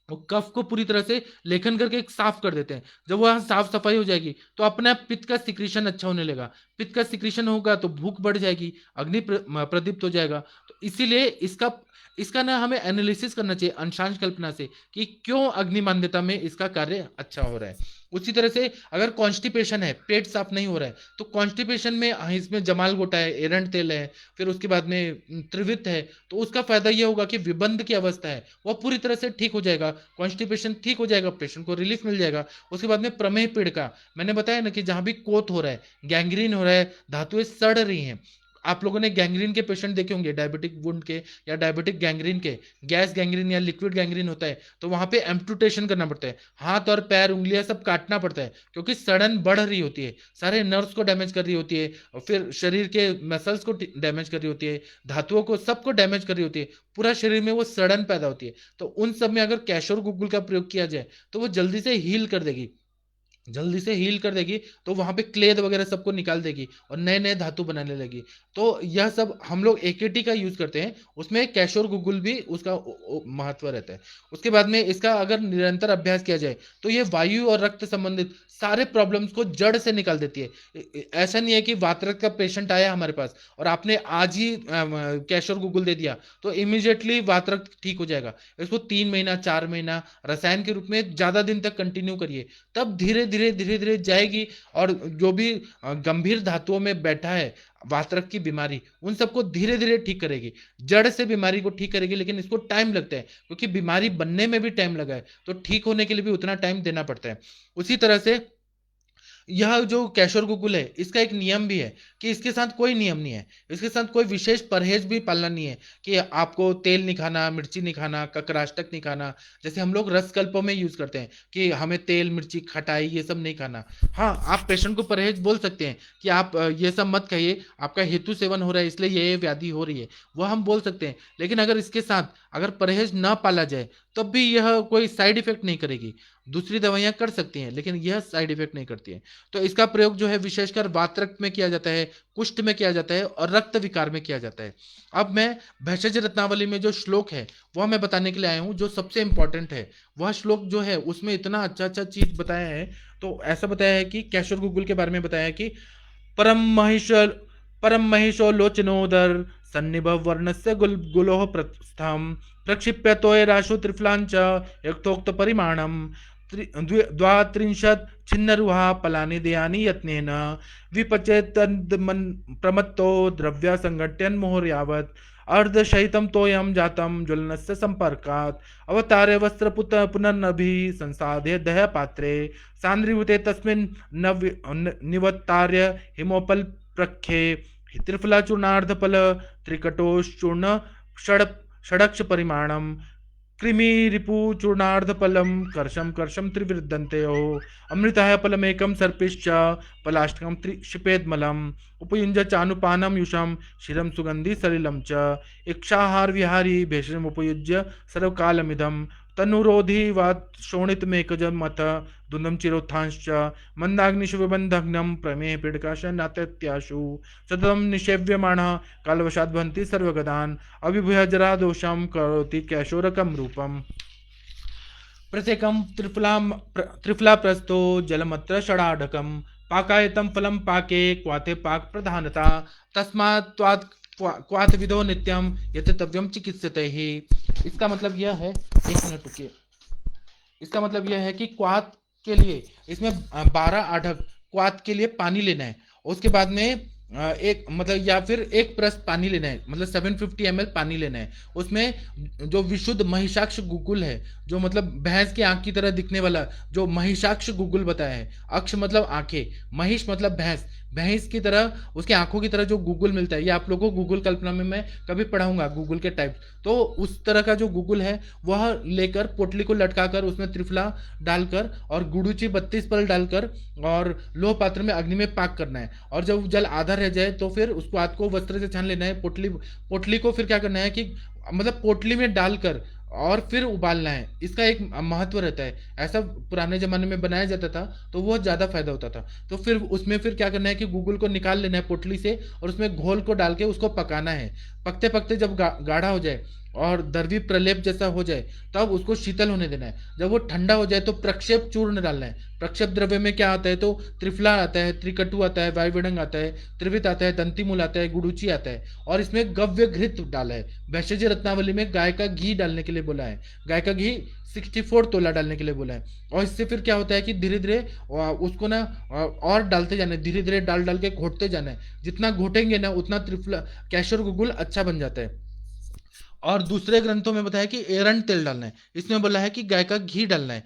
वो कफ को पूरी तरह से लेखन करके साफ कर देते हैं। जब वह साफ सफाई हो जाएगी तो अपने आप पित्त का सिक्रीशन अच्छा होने लगेगा। पित्त का सिक्रीशन होगा तो भूख बढ़ जाएगी, अग्नि प्रदीप्त हो जाएगा। तो इसीलिए इसका इसका ना हमें एनालिसिस करना चाहिए अंशांश कल्पना से कि क्यों अग्निमांद्यता में इसका कार्य अच्छा हो रहा है। उसी तरह से अगर कॉन्स्टिपेशन है, पेट साफ नहीं हो रहा है, तो कॉन्स्टिपेशन में इसमें जमाल गोटा है, एरंड तेल है, फिर उसके बाद में त्रिवित है, तो उसका फायदा ये होगा कि विबंध की अवस्था है वह पूरी तरह से ठीक हो जाएगा, कॉन्स्टिपेशन ठीक हो जाएगा, पेशेंट को रिलीफ मिल जाएगा। उसके बाद में प्रमेह पीड़ का, मैंने बताया ना कि जहां भी कोत हो रहा है, गैंग्रीन हो रहा है, धातुएं सड़ रही हैं, आप लोगों ने गैंग्रीन के पेशेंट देखे होंगे, डायबिटिक वुंड के या डायबिटिक गैंग्रीन के, गैस गैंग्रीन या लिक्विड गैंग्रीन होता है, तो वहां पे एम्पुटेशन करना पड़ता है, हाथ और पैर उंगलियां सब काटना पड़ता है, क्योंकि सड़न बढ़ रही होती है, सारे नर्व्स को डैमेज कर रही होती है, और फिर शरीर के मसल्स को डैमेज कर रही होती है, धातुओं को सबको डैमेज कर रही होती है, पूरा शरीर में वो सड़न पैदा होती है। तो उन सब में अगर कैशोर गुग्गुल का प्रयोग किया जाए तो वो जल्दी से हील कर देगी, जल्दी से हील कर देगी, तो वहां पे क्लेद वगैरह सबको निकाल देगी और नए नए धातु बनाने लगी। तो यह सब हम लोग एकेटी का यूज करते हैं, उसमें कैशोर गुगुल भी उसका महत्व रहता है। उसके बाद में इसका अगर निरंतर अभ्यास किया जाए तो ये वायु और रक्त संबंधित सारे प्रॉब्लम्स को जड़ से निकाल देती है। ऐसा नहीं है कि वातरक्त का पेशेंट आया हमारे पास और आपने आज ही कैशोर गुगुल दे दिया तो इमीडिएटली वातरक्त ठीक हो जाएगा। इसको 3 महीना 4 महीना रसायन के रूप में ज्यादा दिन तक कंटिन्यू करिए, तब धीरे धीरे धीरे धीरे जाएगी। और जो भी गंभीर धातुओं में बैठा है वातरक की बीमारी, उन सबको धीरे धीरे ठीक करेगी, जड़ से बीमारी को ठीक करेगी। लेकिन इसको टाइम लगता है, क्योंकि बीमारी बनने में भी टाइम लगा है, तो ठीक होने के लिए भी उतना टाइम देना पड़ता है। उसी तरह से यह जो कैशोर गुगुल है, इसका एक नियम भी है कि इसके साथ कोई नियम नहीं है, इसके साथ कोई विशेष परहेज भी पालना नहीं है कि आपको तेल नहीं खाना, मिर्ची नहीं खाना, ककराष्टक नहीं खाना, जैसे हम लोग रसकल्पों में यूज करते हैं कि हमें तेल मिर्ची खटाई ये सब नहीं खाना। हाँ, आप पेशेंट को परहेज बोल सकते हैं कि आप ये सब मत खाइए, आपका हेतु सेवन हो रहा है इसलिए ये व्याधि हो रही है, वह हम बोल सकते हैं। लेकिन अगर इसके साथ अगर परहेज ना पाला जाए तब भी यह कोई साइड इफेक्ट नहीं करेगी। दूसरी दवाइयां कर सकती हैं लेकिन यह साइड इफेक्ट नहीं करती है। तो इसका प्रयोग जो है विशेषकर वातरक्त में किया जाता है, कुष्ठ में किया जाता है और रक्त विकार में किया जाता है। अब मैं भेषज रत्नावली में जो श्लोक है वह मैं बताने के लिए आया हूँ, जो सबसे इंपॉर्टेंट है। वह श्लोक जो है उसमें इतना अच्छा अच्छा चीज बताया है। तो ऐसा बताया है कि कैशोर गुगुल के बारे में बताया है कि परम महिष परम महिषोलोचनोदर सन्निभव वर्णस्य गुलोः प्रस्थम प्रक्षिप्य तोयराशु त्रिफलांच यथोक्त परिमाणम द्वात्रिंशत् छिन्नरुहा फलानि देयानि यत्नेन विपचेत प्रमत्तो द्रव्य संघट्यन मोहर यावत् अर्धशयितं तोयं जातं ज्वलनस्य संपर्कात् अवतार्य वस्त्र पुनर्नभि संसाध्य दह पात्रे सान्द्रीभूते तस्मिन् निवत्तार्य हिमोपल प्रख्ये त्रिफलाचूर्णार्धफल त्रिकटोश्चूर्ण षड षडक्ष परिमाणम कृमिरिपुचूर्णार्धफलं कर्षम कर्षम त्रिवृद्धन्त्यो अमृताय फलमेकं सर्पिश्च पलाष्टकं क्षिपेद्मलम् उपयुञ्ज चानुपानं युषं शिरं सुगन्धि सलिलं च इक्षाहार विहारी भेषजमुपयुज्य सर्वकालमिदं तनुरोधि वा शोणितमेकजमथ दुन्दं चिरोत्थांश्च मन्दाग्निषु विबन्धग्नं प्रमेह पीडकाशनात्यत्याशु सततं निषेव्यमाणः कालवशाद्भन्ति सर्वगदान् अभिभूय जरादोषं करोति कैशोरकं रूपम् प्रत्येकं त्रिफला प्रस्थो जलमत्र षडाढकं पाकायतं फलं पाके क्वाथे पाक प्रधानता तस्मात् क्वाथ विदो नित्यम यथेतव्यम चिकित्सते ही। इसका मतलब यह है, एक मिनट रुकिए, इसका मतलब यह है कि क्वाथ के लिए इसमें 12 आढक क्वाथ के लिए पानी लेना है। उसके बाद में एक मतलब या फिर एक प्रस्त पानी लेना है, मतलब 750 ml पानी लेना है। उसमें जो विशुद्ध महिषाक्ष गुगुल है, जो मतलब भैंस की आंख की तरह दिखने वाला जो महिषाक्ष गुगुल बताया है, अक्ष मतलब आंखें, महिष मतलब भैंस, भैंस की तरह उसकी आंखों की तरह जो गूगल मिलता है, ये आप लोगों को गूगल कल्पना में मैं कभी पढ़ाऊंगा गूगल के टाइप। तो उस तरह का जो गूगल है वह लेकर पोटली को लटकाकर उसमें त्रिफला डालकर और गुड़ूची 32 पल डालकर और लोह पात्र में अग्नि में पाक करना है। और जब जल आधा रह जाए तो फिर उसको हाथ को वस्त्र से छान लेना है। पोटली को फिर क्या करना है कि मतलब पोटली में डालकर और फिर उबालना है। इसका एक महत्व रहता है, ऐसा पुराने जमाने में बनाया जाता था तो वो ज्यादा फायदा होता था। तो फिर उसमें फिर क्या करना है कि गूगल को निकाल लेना है पोटली से और उसमें घोल को डाल के उसको पकाना है। पकते पकते जब गाढ़ा हो जाए और द्रवी प्रलेप जैसा हो जाए तब उसको शीतल होने देना है। जब वो ठंडा हो जाए तो प्रक्षेप चूर्ण डालना है। प्रक्षेप द्रव्य में क्या आता है, तो त्रिफला आता है, त्रिकटु आता है, वायुविडंग आता है, त्रिवित आता है, दंतिमूल आता है, गुडुचि आता है। और इसमें गव्य घृत डाला है। भैषज रत्नावली में गाय का घी डालने के लिए बोला है। गाय का घी 64 तोला डालने के लिए बोला है। और इससे फिर क्या होता है कि धीरे धीरे उसको ना और डालते जाना है, धीरे धीरे डाल डाल के घोटते जाना है। जितना घोटेंगे ना उतना त्रिफला केशर गुगुल अच्छा बन जाता है। और दूसरे ग्रंथों में बताया कि एरंड तेल डालना है, इसमें बोला है कि गाय का घी डालना है।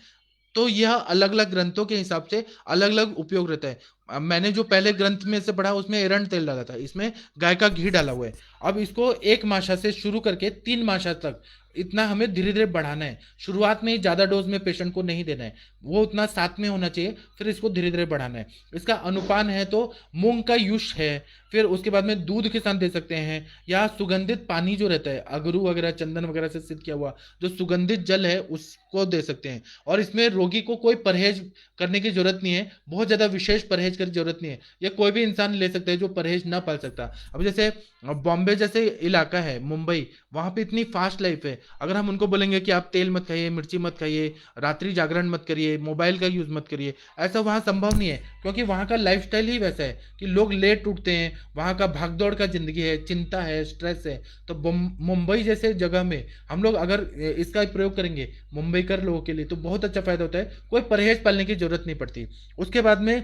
तो यह अलग अलग ग्रंथों के हिसाब से अलग अलग उपयोग रहता है। मैंने जो पहले ग्रंथ में से पढ़ा उसमें एरंड तेल डाला था, इसमें गाय का घी डाला हुआ है। अब इसको 1 माशा से शुरू करके 3 माशा तक इतना हमें धीरे धीरे बढ़ाना है। शुरुआत में ही ज़्यादा डोज में पेशेंट को नहीं देना है, वो उतना साथ में होना चाहिए, फिर इसको धीरे धीरे बढ़ाना है। इसका अनुपान है तो मूंग का युष है, फिर उसके बाद में दूध के साथ दे सकते हैं, या सुगंधित पानी जो रहता है अगरू वगैरह चंदन वगैरह से सिद्ध किया हुआ जो सुगंधित जल है उसको दे सकते हैं। और इसमें रोगी को कोई परहेज करने की जरूरत नहीं है, बहुत ज्यादा विशेष परहेज की जरूरत नहीं है, ये कोई भी इंसान ले सकता है जो परहेज ना पाल सकता। अब जैसे बॉम्बे जैसे इलाका है, मुंबई, वहां पे इतनी फास्ट लाइफ है। अगर हम उनको बोलेंगे कि आप तेल मत खाइए, मिर्ची मत खाइए, रात्रि जागरण मत करिए, मोबाइल का यूज मत करिए, ऐसा वहां संभव नहीं है, क्योंकि वहां का लाइफस्टाइल ही वैसा है कि लोग लेट उठते हैं, वहां का भागदौड़ का जिंदगी है, चिंता है, स्ट्रेस है। तो मुंबई जैसे जगह में हम लोग अगर इसका प्रयोग करेंगे मुंबई कर लोगों के लिए तो बहुत अच्छा फायदा होता है, कोई परहेज पालने की जरूरत नहीं पड़ती। उसके बाद में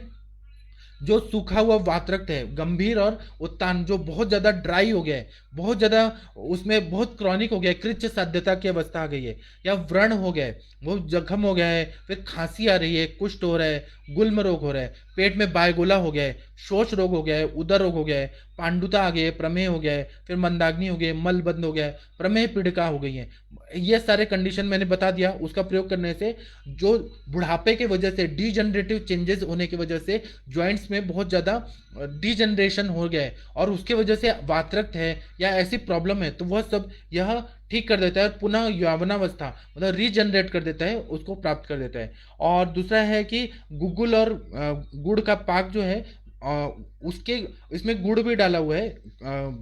जो सूखा हुआ वातरक्त है गंभीर और उत्तान, जो बहुत ज्यादा ड्राई हो गया है, बहुत ज्यादा उसमें बहुत क्रॉनिक हो गया है, कृच्छ साध्यता की अवस्था आ गई है, या व्रण हो गया है, बहुत जख्म हो गया है, फिर खांसी आ रही है, कुष्ठ हो रहा है, गुल्म रोग हो रहा है, पेट में बायगोला हो गया है, शोच रोग हो गया है, उदर रोग हो गया है, पांडुता आ गई है, प्रमेह हो गया है, फिर मंदाग्नि हो गई है, मल बंद हो गया है, प्रमेह पीड़िका हो गई है, ये सारे कंडीशन मैंने बता दिया। उसका प्रयोग करने से जो बुढ़ापे के वजह से डीजनरेटिव चेंजेस होने की वजह से ज्वाइंट्स में बहुत ज़्यादा डीजनरेशन हो गया है और उसके वजह से वातरक्त है या ऐसी प्रॉब्लम है, तो वह सब यह ठीक कर देता है, पुनः यौवनावस्था मतलब रीजनरेट कर देता है, उसको प्राप्त कर देता है। और दूसरा है कि गुगुल और गुड़ का पाक जो है, उसके इसमें गुड़ भी डाला हुआ है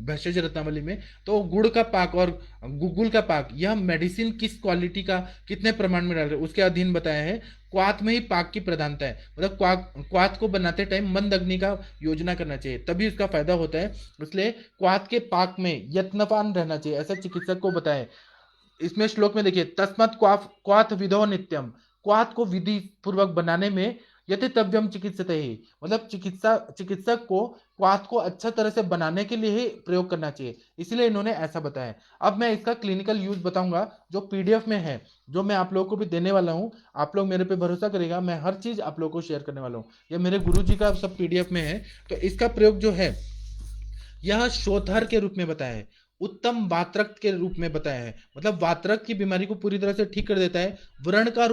भैषज रत्नावली में। तो गुड़ का पाक और गुगुल का पाक यह मेडिसिन किस क्वालिटी का कितने प्रमाण में डाल रहे हैं उसके अधीन बताया है। क्वाथ में ही पाक की प्रधानता है, मतलब क्वाथ को बनाते टाइम मंद अग्नि का योजना करना चाहिए, तभी उसका फायदा होता है। इसलिए क्वाथ के पाक में यत्नवान रहना चाहिए, ऐसा चिकित्सक को बताया। इसमें श्लोक में देखिए, तस्मत् क्वाथ विधो नित्यम, क्वाथ को विधि पूर्वक बनाने में यथितव्यम चिकित्सते ही, मतलब चिकित्सक को क्वाथ को अच्छा तरह से बनाने के लिए ही प्रयोग करना चाहिए, इसलिए इन्होंने ऐसा बताया। अब मैं इसका क्लिनिकल यूज बताऊंगा जो पीडीएफ में है, जो मैं आप लोगों को भी देने वाला हूं। आप लोग मेरे पे भरोसा करेगा, मैं हर चीज आप लोगों को शेयर करने वाला हूँ, ये मेरे गुरु जी का सब पीडीएफ में है। तो इसका प्रयोग जो है यह शोधर के रूप में बताया है, उत्तम वात्रक के रूप में बताया है, मतलब वात्रक की बीमारी को पूरी तरह से ठीक कर देता है, व्रण का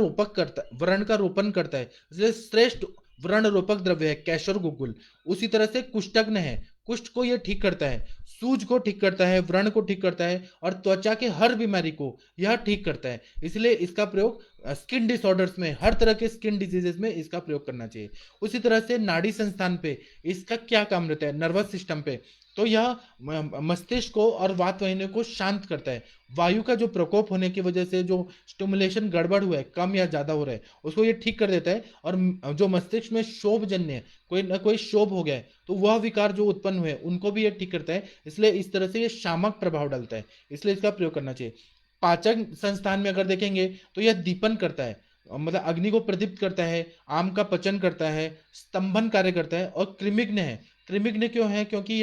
रोपण करता है, इसलिए श्रेष्ठ व्रण रोपक द्रव्य है केशर गुगुल। उसी तरह से कुष्ठग्न है, कुष्ठ को यह ठीक करता है, सूज को ठीक करता है, व्रण को ठीक करता है, और त्वचा के हर बीमारी को यह ठीक करता है। इसलिए इसका प्रयोग स्किन डिसऑर्डर्स में, हर तरह के स्किन डिजीजेस में इसका प्रयोग करना चाहिए। उसी तरह से नाड़ी संस्थान पे इसका क्या काम रहता है, नर्वस सिस्टम पे, तो यह मस्तिष्क को और वात वाहिनी को शांत करता है। वायु का जो प्रकोप होने की वजह से जो स्टिमुलेशन गड़बड़ हुआ है, कम या ज्यादा हो रहा है, उसको ये ठीक कर देता है। और जो मस्तिष्क में शोभ जन्य है, कोई ना कोई शोभ हो गया है, तो वह विकार जो उत्पन्न हुए उनको भी ये ठीक करता है। इसलिए इस तरह से ये शामक प्रभाव डालता है, इसलिए इसका प्रयोग करना चाहिए। पाचन संस्थान में अगर देखेंगे तो यह दीपन करता है, मतलब अग्नि को प्रदीप्त करता है, आम का पचन करता है, स्तंभन कार्य करता है, और कृमिघ्न है। कृमिघ्न क्यों है, क्योंकि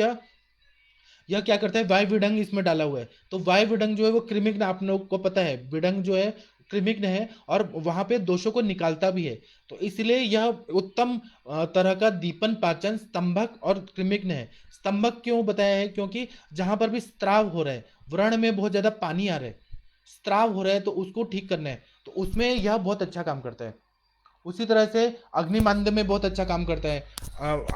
यह क्या करता है, वायु विडंग इसमें डाला हुआ है, तो वायु विडंग जो है वो कृमिघ्न, आप लोग को पता है विडंग जो है कृमिघ्न है, और वहां पे दोषों को निकालता भी है। तो इसलिए यह उत्तम तरह का दीपन पाचन स्तंभक और कृमिघ्न है। स्तंभक क्यों बताया है, क्योंकि जहां पर भी स्त्राव हो रहा है, व्रण में बहुत ज्यादा पानी आ रहा है, स्त्राव हो रहा है, तो उसको ठीक करना है, तो उसमें यह बहुत अच्छा काम करता है। उसी तरह से अग्निमांद्य में बहुत अच्छा काम करता है,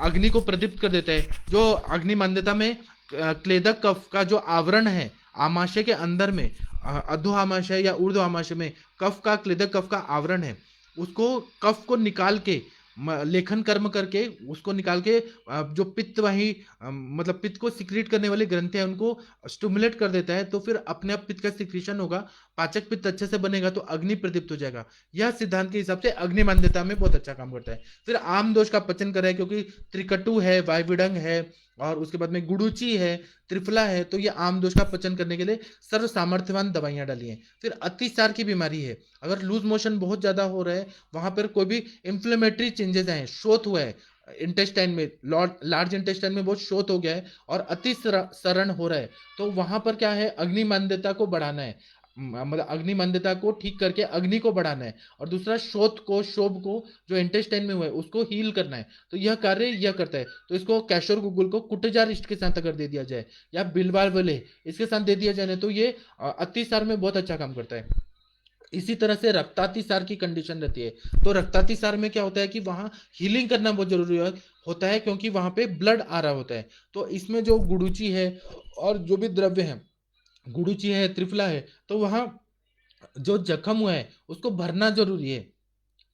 अग्नि को प्रदीप्त कर देता है। जो अग्निमांद्यता में क्लेदक कफ का जो आवरण है आमाशय के अंदर में, अधो आमाशय या ऊर्ध्व आमाशय में कफ का, क्लेदक कफ का आवरण है, उसको कफ को निकाल के लेखन कर्म करके उसको निकाल के जो पित्त वाही मतलब पित्त को सिक्रीट करने वाली ग्रंथि है उनको स्टिमुलेट कर देता है, तो फिर अपने आप पित्त का सिक्रीशन होगा, पाचक पित्त अच्छे से बनेगा तो अग्नि प्रदीप्त हो जाएगा। यह सिद्धांत के हिसाब से अग्नि मान्यता में बहुत अच्छा काम करता है। फिर आम दोष का पचन करे, क्योंकि त्रिकटु है, वायुविडंग है, और उसके बाद में गुडुचि है, त्रिफला है, तो ये आम दोष का पचन करने के लिए सर्व सामर्थ्यवान दवाइयां डाली हैं। फिर अतिसार की बीमारी है, अगर लूज मोशन बहुत ज्यादा हो रहा है, वहां पर कोई भी इंफ्लेमेटरी चेंजेस आए, शोथ हुआ है इंटेस्टाइन में, लार्ज इंटेस्टाइन में बहुत शोथ हो गया है और अति सरण हो रहा है, तो वहां पर क्या है, अग्नि मान्यता को बढ़ाना है, मतलब अग्नि मान्यता को ठीक करके अग्नि को बढ़ाना है, और दूसरा शोथ को, शोभ को, जो इंटेस्टाइन में हुआ है उसको हील करना है, तो यह कार्य यह करता है। तो इसको कैशोर गुगुल को कुटजार इष्ट के साथ अगर दे दिया जाए, या बिलवाल वले इसके साथ दे दिया जाए, तो ये अतिसार में बहुत अच्छा काम करता है। इसी तरह से रक्तातिसार की कंडीशन रहती है, तो रक्तातिसार में क्या होता है कि वहां हीलिंग करना बहुत जरूरी होता है, क्योंकि वहां पे ब्लड आ रहा होता है। तो इसमें जो गुडुचि है और जो भी द्रव्य है, गुडुचि है, त्रिफला है, तो वहां जो जख्म हुआ है उसको भरना जरूरी है।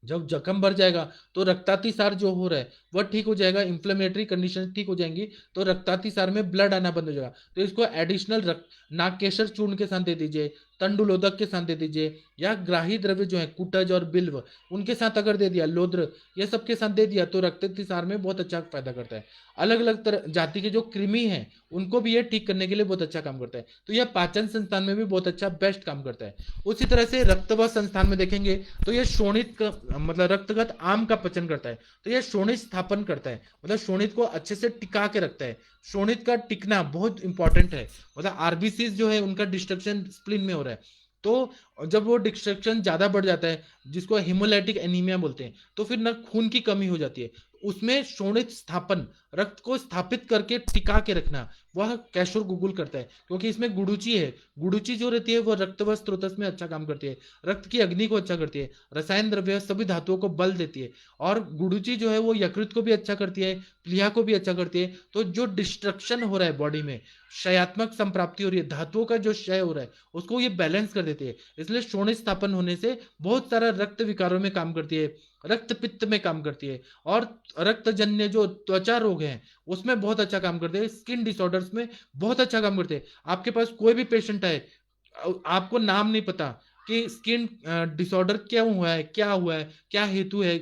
जब जख्म भर जाएगा तो रक्तातिसार जो हो रहा है वह ठीक हो जाएगा, इंफ्लेमेटरी कंडीशन ठीक हो जाएंगी, तो रक्तातिसार में ब्लड आना बंद हो जाएगा। तो इसको एडिशनल नागकेशर चूर्ण के साथ दे दीजिए, तंडुलोदक के साथ दे दीजिए, या ग्राही द्रव्य जो है कुटज और बिल्व उनके साथ अगर दे दिया, लोद्र, ये सब के साथ दे दिया, तो रक्तातिसार में बहुत अच्छा फायदा करता है। अलग अलग तरह जाति के जो कृमि हैं उनको भी ये ठीक करने के लिए बहुत अच्छा काम करता है, तो यह पाचन संस्थान में भी बहुत अच्छा बेस्ट काम करता है। उसी तरह से रक्तवात संस्थान में देखेंगे तो यह शोणित का मतलब रक्तगत आम का पचन करता है, तो यह शोणित स्थापन करता है, मतलब शोणित को अच्छे से टिका के रखता है। शोणित का टिकना बहुत इंपॉर्टेंट है, मतलब आरबीसी जो है उनका डिस्ट्रक्शन स्प्लीन में हो रहा है, तो जब वो डिस्ट्रक्शन ज्यादा बढ़ जाता है, जिसको हेमोलाइटिक एनीमिया बोलते हैं, तो फिर ना खून की कमी हो जाती है, उसमें शोणित स्थापन, रक्त को स्थापित करके टिका के रखना, वह कैशोर गुगुल करता है, क्योंकि इसमें गुडुचि है। गुडुचि जो रहती है वो रक्तवात स्त्रोतस में अच्छा काम करती है, रक्त की अग्नि को अच्छा करती है, रसायन द्रव्य सभी धातुओं को बल देती है, और गुडुचि जो है वो यकृत को भी अच्छा करती है, प्लीहा को भी अच्छा करती है। तो जो डिस्ट्रक्शन हो रहा है बॉडी में, क्षयात्मक संप्राप्ति हो रही है, धातुओं का जो क्षय हो रहा है उसको ये बैलेंस कर देती है, इसलिए शोणित स्थापन होने से बहुत सारा रक्त विकारों में काम करती है, रक्त पित्त में काम करती है, और रक्तजन्य जो त्वचा रोग हैं उसमें बहुत अच्छा काम करते हैं, स्किन डिसऑर्डर्स में बहुत अच्छा काम करते हैं। आपके पास कोई भी पेशेंट है, आपको नाम नहीं पता कि स्किन डिसऑर्डर क्यों हुआ है, क्या हुआ है, क्या हेतु है,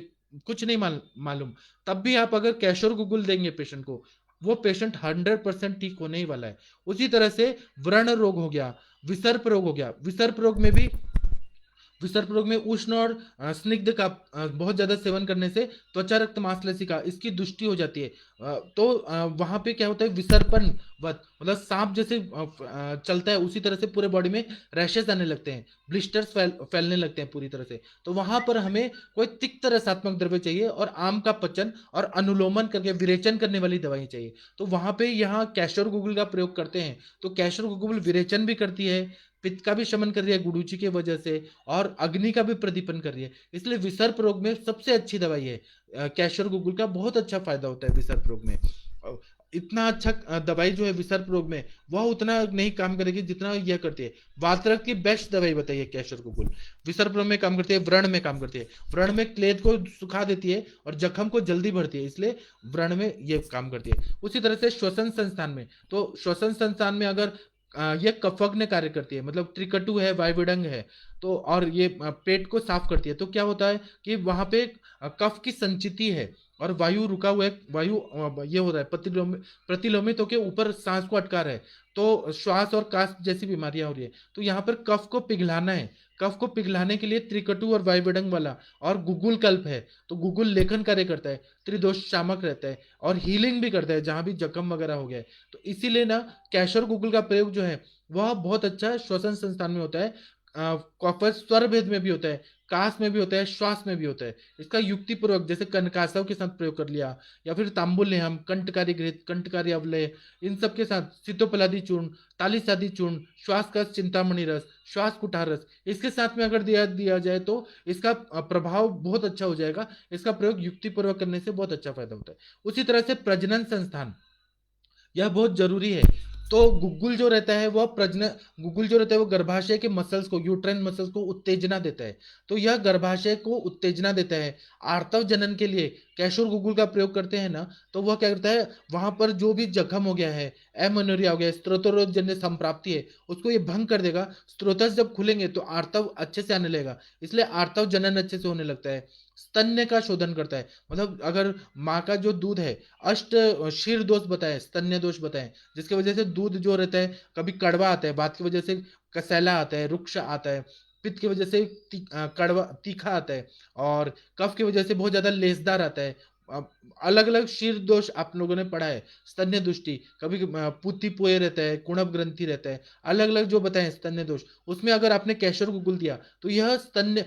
कुछ नहीं मालूम, तब भी आप अगर कैशोर गुगुल देंगे पेशेंट को, वो पेशेंट 100% ठीक होने ही वाला है। उसी तरह से व्रण रोग हो गया, विसर्प रोग हो गया, विसर्प रोग में भी, विसर्प रोग में उष्ण और स्निग्ध का बहुत ज्यादा सेवन करने से त्वचा रक्त मांसलसिका इसकी दुष्टि हो जाती है, तो वहां पे क्या होता है, विसर्पन वत, मतलब सांप जैसे चलता है उसी तरह से पूरे बॉडी में रैशेस आने लगते हैं, ब्लिस्टर्स फैलने लगते हैं पूरी तरह से, तो वहां पर हमें कोई तिक्त रसात्मक द्रव्य चाहिए, और आम का पचन और अनुलोमन करके विरेचन करने वाली दवाई चाहिए। तो वहां पे यहाँ कैशोर गुगुल का प्रयोग करते हैं, तो कैशोर गुगुल विरेचन भी करती है, पित्त का भी शमन कर रही है गुडुचि की वजह से, और अग्नि का भी प्रदीपन कर रही है, इसलिए विसर्प रोग में सबसे अच्छी दवाई है कैशोर गुगुल का, बहुत अच्छा फायदा होता है विसर्प रोग में। इतना अच्छा दवाई जो है विसर्प रोग में, वह उतना नहीं काम करेगी जितना यह करती है। वातरक की बेस्ट दवाई बताइए कैशोर गुगुल, विसर्प रोग में काम करती है, व्रण में काम करती है, व्रण में क्लेद को सुखा देती है और जख्म को जल्दी भरती है, इसलिए व्रण में ये काम करती है। उसी तरह से श्वसन संस्थान में, तो श्वसन संस्थान में अगर ये कफग्न कार्य करती है, मतलब त्रिकटु है, वायुविडंग है, तो और ये पेट को साफ करती है, तो क्या होता है कि वहां पे कफ की संचिति है और वायु रुका हुआ है, वायु ये हो रहा है, प्रतिलोमित होकर ऊपर सांस को अटका रहा है, तो श्वास और काश जैसी बीमारियां हो रही है, तो यहाँ पर कफ को पिघलाना है, कफ को पिघलाने के लिए त्रिकटु और वायुविडंग वाला और गुगुल कल्प है, तो गुगुल लेखन कार्य करता है, त्रिदोष शामक रहता है, और हीलिंग भी करता है जहां भी जख्म वगैरह हो गया है। तो इसीलिए ना कैशोर गुगुल का प्रयोग जो है वह बहुत अच्छा श्वसन संस्थान में होता है, कॉपर स्वर भेद में भी होता है, काश में भी होता है, श्वास में भी होता है। इसका युक्ति पूर्वक जैसे कनकासव के साथ प्रयोग कर लिया, या फिर तांबुलनेहम, कंटकारी घृत, कंटकारी अवलय, इन सब के साथ सितोपलादी चूर्ण, तालिसादी चूर्ण, श्वास का चिंतामणि रस, श्वास कुठार रस, इसके साथ में अगर दिया दिया जाए तो इसका प्रभाव बहुत अच्छा हो जाएगा। इसका प्रयोग युक्ति पूर्वक करने से बहुत अच्छा फायदा होता है। उसी तरह से प्रजनन संस्थान, यह बहुत जरूरी है। तो गुग्गुल जो रहता है वह गुग्गुल जो रहता है वो गर्भाशय के मसल्स को, यूट्राइन मसल्स को उत्तेजना देता है। तो यह गर्भाशय को उत्तेजना देता है। आर्तव जनन के लिए कैशोर गुग्गुल का प्रयोग करते हैं ना, तो वह क्या करता है, वहां पर जो भी जख्म हो गया है, एमेनोरिया हो गया, स्त्रोतरोध जन्य संप्राप्ति है, उसको ये भंग कर देगा। स्त्रोतस जब खुलेंगे तो आर्तव अच्छे से आने लगेगा, इसलिए आर्तव जनन अच्छे से होने लगता है। स्तन्य का शोधन करता है, मतलब अगर माँ का जो दूध है, अष्ट शीर दोष बताए, स्तन्य दोष बताए, जिसकी वजह से दूध जो रहता है कभी कड़वा आता है, बात की वजह से कसैला आता है, रुक्ष आता है, पित्त की वजह से कड़वा तीखा आता है, और कफ की वजह से बहुत ज्यादा लेसदार आता है। अलग अलग शीर दोष आप लोगों ने पढ़ा है, स्तन्य दुष्टि, कभी पुत्ती पोए रहता है, कुणप ग्रंथि रहता है, अलग अलग जो बताए स्तन्य दोष, उसमें अगर आपने कैशोर गुगुल दिया तो यह स्तन्य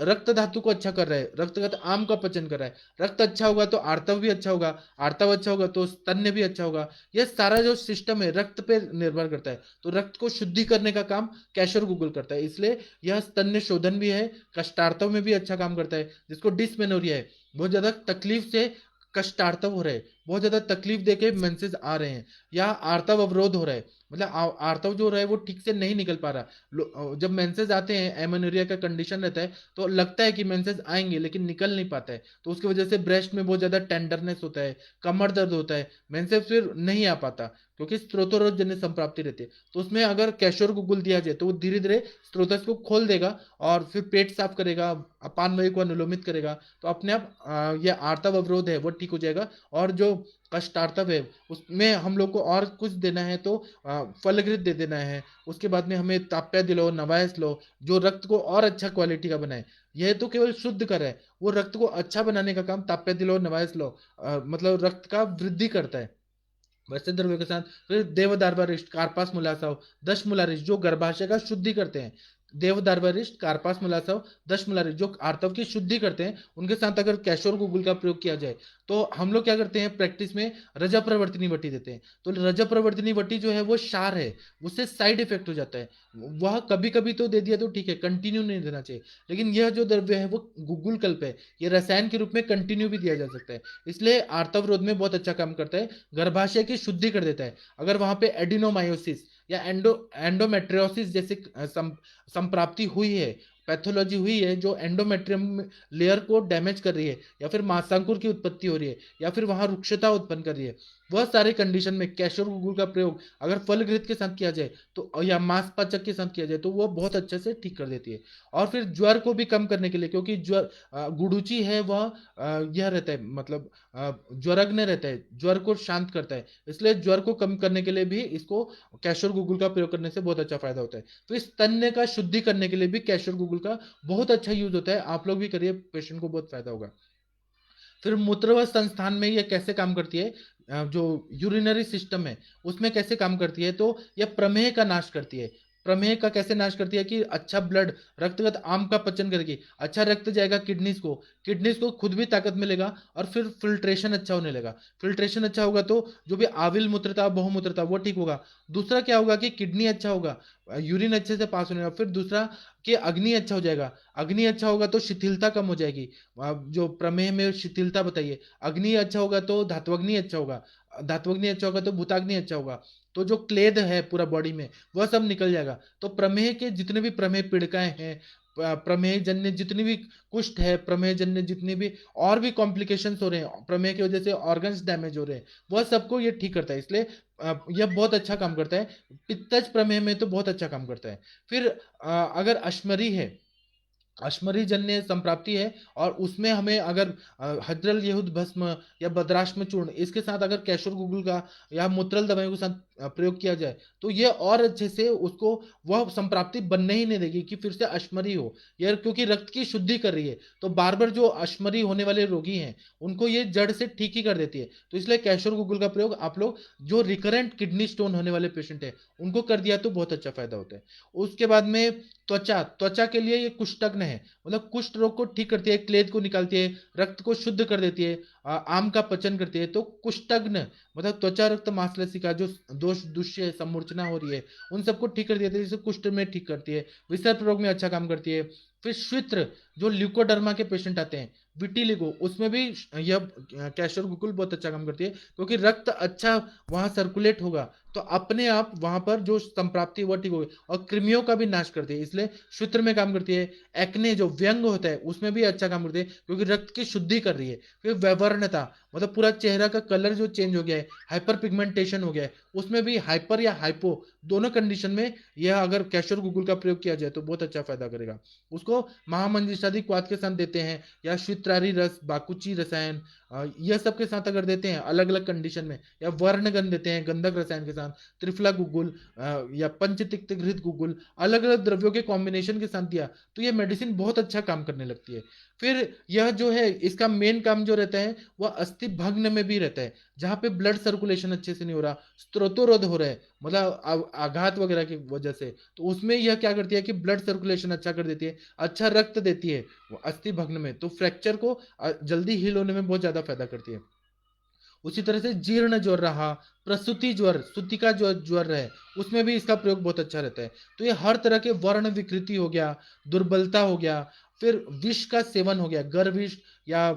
रक्त धातु को अच्छा कर रहा है, रक्तगत आम का पचन कर रहा है। रक्त अच्छा होगा तो आर्तव भी अच्छा होगा, आर्तव अच्छा होगा तो स्तन्य भी अच्छा होगा। यह सारा जो सिस्टम है रक्त पे निर्भर करता है, तो रक्त को शुद्धि करने का काम कैशोर गुगुल करता है, इसलिए यह स्तन्य शोधन भी है, कष्टार्तव में भी अच्छा काम करता है। जिसको डिस्मेनोरिया है, बहुत ज्यादा तकलीफ से कष्टार्तव हो रहे हैं, बहुत ज्यादा तकलीफ देके मेंसेस आ रहे हैं, या आर्तव अवरोध हो रहा है, मतलब आर्तव जो हो रहा है वो ठीक से नहीं निकल पा रहा। जब मेंसेस आते हैं, एमेनोरिया का कंडीशन रहता है, तो लगता है कि मेंसेस आएंगे लेकिन निकल नहीं पाता है, तो उसकी वजह से ब्रेस्ट में बहुत ज्यादा टेंडरनेस होता है, कमर दर्द होता है, मेंसेस फिर नहीं आ पाता, क्योंकि स्त्रोतरोध जन्य संप्राप्ति रहती है। तो उसमें अगर कैशोर गुगुल दिया जाए तो वो धीरे धीरे स्त्रोतस को खोल देगा, और फिर पेट साफ करेगा, अपान वायु को अनुलोमित करेगा, तो अपने आप ये आर्तव अवरोध है वो ठीक हो जाएगा। और जो कष्टार्तव है उसमें हम लोग को और कुछ देना है तो फलघृत दे देना है। उसके बाद में हमें ताप्या दिलो, नवायस लो, जो रक्त को और अच्छा क्वालिटी का बनाए। यह तो केवल शुद्ध कर है, वो रक्त को अच्छा बनाने का काम ताप्या दिलो, नवायस लो मतलब रक्त का वृद्धि करता है वैसे द्रव्यों के साथ। फिर देवदारवारिष्ट, कार्पास मुलासव, दश मुलारिष्ट जो गर्भाशय का शुद्धि करते हैं। देवदारवारिष्ट, कार्पास मुलासव, दश मुलारिष्ट जो आर्तव की शुद्धि करते हैं, उनके साथ अगर कैशोर गुगुल का प्रयोग किया जाए तो हम लोग क्या करते हैं प्रैक्टिस में, रजा प्रवर्तनी वटी देते हैं। तो रजा प्रवर्तनी वटी जो है वो क्षार है, उससे साइड इफेक्ट हो जाता है। वह कभी कभी तो दे दिया तो ठीक है, कंटिन्यू नहीं देना चाहिए। लेकिन यह जो द्रव्य है वो गुगुल कल्प है, ये रसायन के रूप में कंटिन्यू भी दिया जा सकता है, इसलिए आर्तव रोध में बहुत अच्छा काम करता है, गर्भाशय की शुद्धि कर देता है। अगर वहां पे एडिनोमायोसिस या एंडोमेट्रियोसिस जैसे संप्राप्ति हुई है, पैथोलॉजी हुई है जो एंडोमेट्रियम लेयर को डैमेज कर रही है, या फिर मांसांकुर की उत्पत्ति हो रही है, या फिर वहां रुक्षता उत्पन्न कर रही है, वह सारे कंडीशन में कैशोर गुगुल का प्रयोग अगर फलघृत के साथ किया जाए तो, या मांसपाचक के साथ किया जाए तो वो बहुत अच्छे से ठीक कर देती है। और फिर ज्वर को भी कम करने के लिए, क्योंकि ज्वर गुडुचि है वह यह रहता है, मतलब ज्वरग्न रहता है, ज्वर को शांत करता है, इसलिए ज्वर को कम करने के लिए भी इसको कैशोर गुगुल का प्रयोग करने से बहुत अच्छा फायदा होता है। तो इस तन्य का शुद्धि करने के लिए भी कैशोर गुगुल का बहुत अच्छा यूज होता है, आप लोग भी करिए, पेशेंट को बहुत फायदा होगा। फिर मूत्रवा संस्थान में ये कैसे काम करती है, जो यूरिनरी सिस्टम है उसमें कैसे काम करती है, तो यह प्रमेह का नाश करती है। प्रमेह का कैसे नाश करती है कि अच्छा ब्लड, रक्तगत आम का पचन करेगी, अच्छा रक्त जाएगा किडनीज को खुद भी ताकत मिलेगा, और फिर फिल्ट्रेशन अच्छा होने लगा। फिल्ट्रेशन अच्छा होगा तो जो भी आविल मूत्रता, बहुमूत्रता वो ठीक होगा। दूसरा क्या होगा कि किडनी अच्छा होगा, यूरिन अच्छे से पास होने लगा। फिर दूसरा कि अग्नि अच्छा हो जाएगा, अग्नि अच्छा होगा तो शिथिलता कम हो जाएगी। जो प्रमेह में शिथिलता बताइए, अग्नि अच्छा होगा तो धात्वग्नि अच्छा होगा, धात्वग्नि अच्छा होगा तो भूताग्नि अच्छा होगा, तो जो क्लेद है पूरा बॉडी में वह सब निकल जाएगा। तो प्रमेह के जितने भी प्रमेह पीड़िकाएं हैं, प्रमेह जन्य जितनी भी कुष्ठ है, प्रमेह जन्य जितनी भी और भी कॉम्प्लिकेशंस हो रहे हैं, प्रमेह की वजह से ऑर्गन्स डैमेज हो रहे हैं, वह सबको ये ठीक करता है, इसलिए यह बहुत अच्छा काम करता है। पित्तज प्रमेह में तो बहुत अच्छा काम करता है। फिर अगर अश्मरी है, अश्मरी जन्य संप्राप्ति है, और उसमें हमें अगर हजरल यहूद भस्म या बद्राश्म चूर्ण इसके साथ अगर कैशोर गुगुल का या मूत्रल दवाइयों के साथ प्रयोग किया जाए तो ये और अच्छे से उसको वह संप्राप्ति बनने ही नहीं देगी कि फिर से अश्मरी हो। यार क्योंकि रक्त की शुद्धि कर रही है, तो बार बार जो अश्मरी होने वाले रोगी हैं उनको ये जड़ से ठीक ही कर देती है। तो इसलिए कैशोर गुगुल का प्रयोग आप लोग जो रिकरेंट किडनी स्टोन होने वाले पेशेंट है उनको कर दिया तो बहुत अच्छा फायदा होता है। उसके बाद में त्वचा, त्वचा के लिए ये कुष्ठग्न है, मतलब कुष्ठ रोग को ठीक करती है, क्लेद को निकालती है, रक्त को शुद्ध कर देती है, आम का पचन करती है। तो कुष्ठग्न मतलब त्वचा रक्त मांसलसिका जो दोष दुष्य है, समूर्छना हो रही है, उन सबको ठीक कर देती है, जैसे कुष्ठ में ठीक करती है, विसर्प रोग में अच्छा काम करती है। फिर श्वित्र, जो ल्यूकोडर्मा के पेशेंट आते हैं, विटिलिगो, उसमें भी यह कैस्टर गुगुल बहुत अच्छा काम करती है, क्योंकि रक्त अच्छा वहां सर्कुलेट होगा तो अपने आप वहां पर जो संप्राप्ति वो ठीक होगी, और कृमियों का भी नाश करती है, इसलिए सूत्र में काम करती है। एक्ने जो व्यंग होता है उसमें भी अच्छा काम करती है, क्योंकि रक्त की शुद्धि कर रही है। फिर व्यवरणता, मतलब पूरा चेहरा का कलर जो चेंज हो गया है, हाइपर पिगमेंटेशन हो गया है, उसमें भी हाइपर या हाइपो दोनों कंडीशन में यह अगर कैस्टर गुगुल का प्रयोग किया जाए तो बहुत अच्छा फायदा करेगा। उसको महामंजिष्ठादि क्वाथ के साथ देते हैं, या श्वेतरारी रस, बाकुची रसायन, यह सब के साथ अगर देते हैं अलग अलग कंडीशन में, या वर्णगन देते हैं गंधक रसायन के साथ, त्रिफला गुगुल या पंचतिक्त घृत गुगुल, अलग अलग द्रव्यों के कॉम्बिनेशन के साथ दिया तो यह मेडिसिन बहुत अच्छा काम करने लगती है। फिर यह जो है इसका मेन काम जो रहता है वह अस्थि भग्न में भी रहता है, जहां पे ब्लड सर्कुलेशन अच्छे से नहीं हो रहा, स्त्रोतोरोध हो रहा है, मतलब आघात वगैरह की वजह से, तो उसमें यह क्या करती है कि ब्लड सर्कुलेशन अच्छा कर देती है, अच्छा रक्त देती है वो अस्थि भग्न में, तो फ्रैक्चर को जल्दी हील होने में बहुत ज्यादा फायदा करती है। उसी तरह से जीर्ण ज्वर रहा, प्रसूति ज्वर, सूती का जो ज्वर है, उसमें भी इसका प्रयोग बहुत अच्छा रहता है। तो ये हर तरह के वर्ण विकृति हो गया, दुर्बलता हो गया, फिर विष का सेवन हो गया, गर्विष या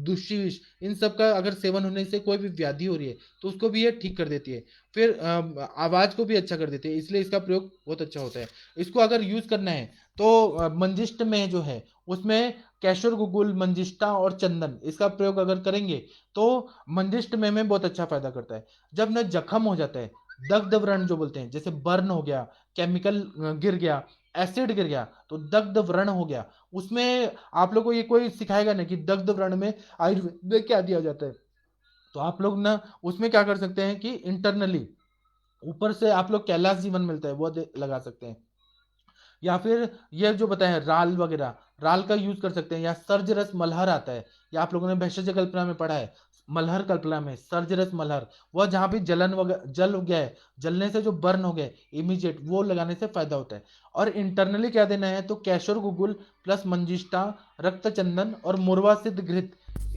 दूषी विष, इन सब का अगर सेवन होने से कोई भी व्याधि हो रही है तो उसको भी ये ठीक कर देती है। फिर आवाज को भी अच्छा कर देती है, इसलिए इसका प्रयोग बहुत अच्छा होता है। इसको अगर यूज करना है तो मंजिष्ट में जो है उसमें कैशोर गुगुल, मंजिष्ठा और चंदन, इसका प्रयोग अगर करेंगे तो मंदिष्ट में बहुत अच्छा फायदा करता है। जब न जख्म हो जाता है, दग्ध व्रण जो बोलते हैं, जैसे बर्न हो गया, केमिकल गिर गया, एसिड गिर गया, तो दग्ध व्रण हो गया, उसमें आप लोग को ये कोई सिखाएगा नहीं कि दग्ध व्रण में आयुर्वेद में क्या दिया जाता है। तो आप लोग ना उसमें क्या कर सकते हैं कि इंटरनली ऊपर से आप लोग कैलाश जीवन मिलता है वो लगा सकते हैं, या फिर ये जो बताया राल वगैरह, राल का यूज कर सकते हैं, या सर्ज रस मल्हर आता है, या आप लोगों ने भेषज कल्पना में पढ़ा है, मल्हर कल्पना में सर्ज रस मल्हर, वह जहां भी जलन वगैरह जल हो गया है, जलने से जो बर्न हो गए इमीडिएट, वो लगाने से फायदा होता है। और इंटरनली क्या देना है तो कैशोर गुगुल प्लस मंजिष्ठा, रक्त चंदन और मुरवा सिद्ध घृत,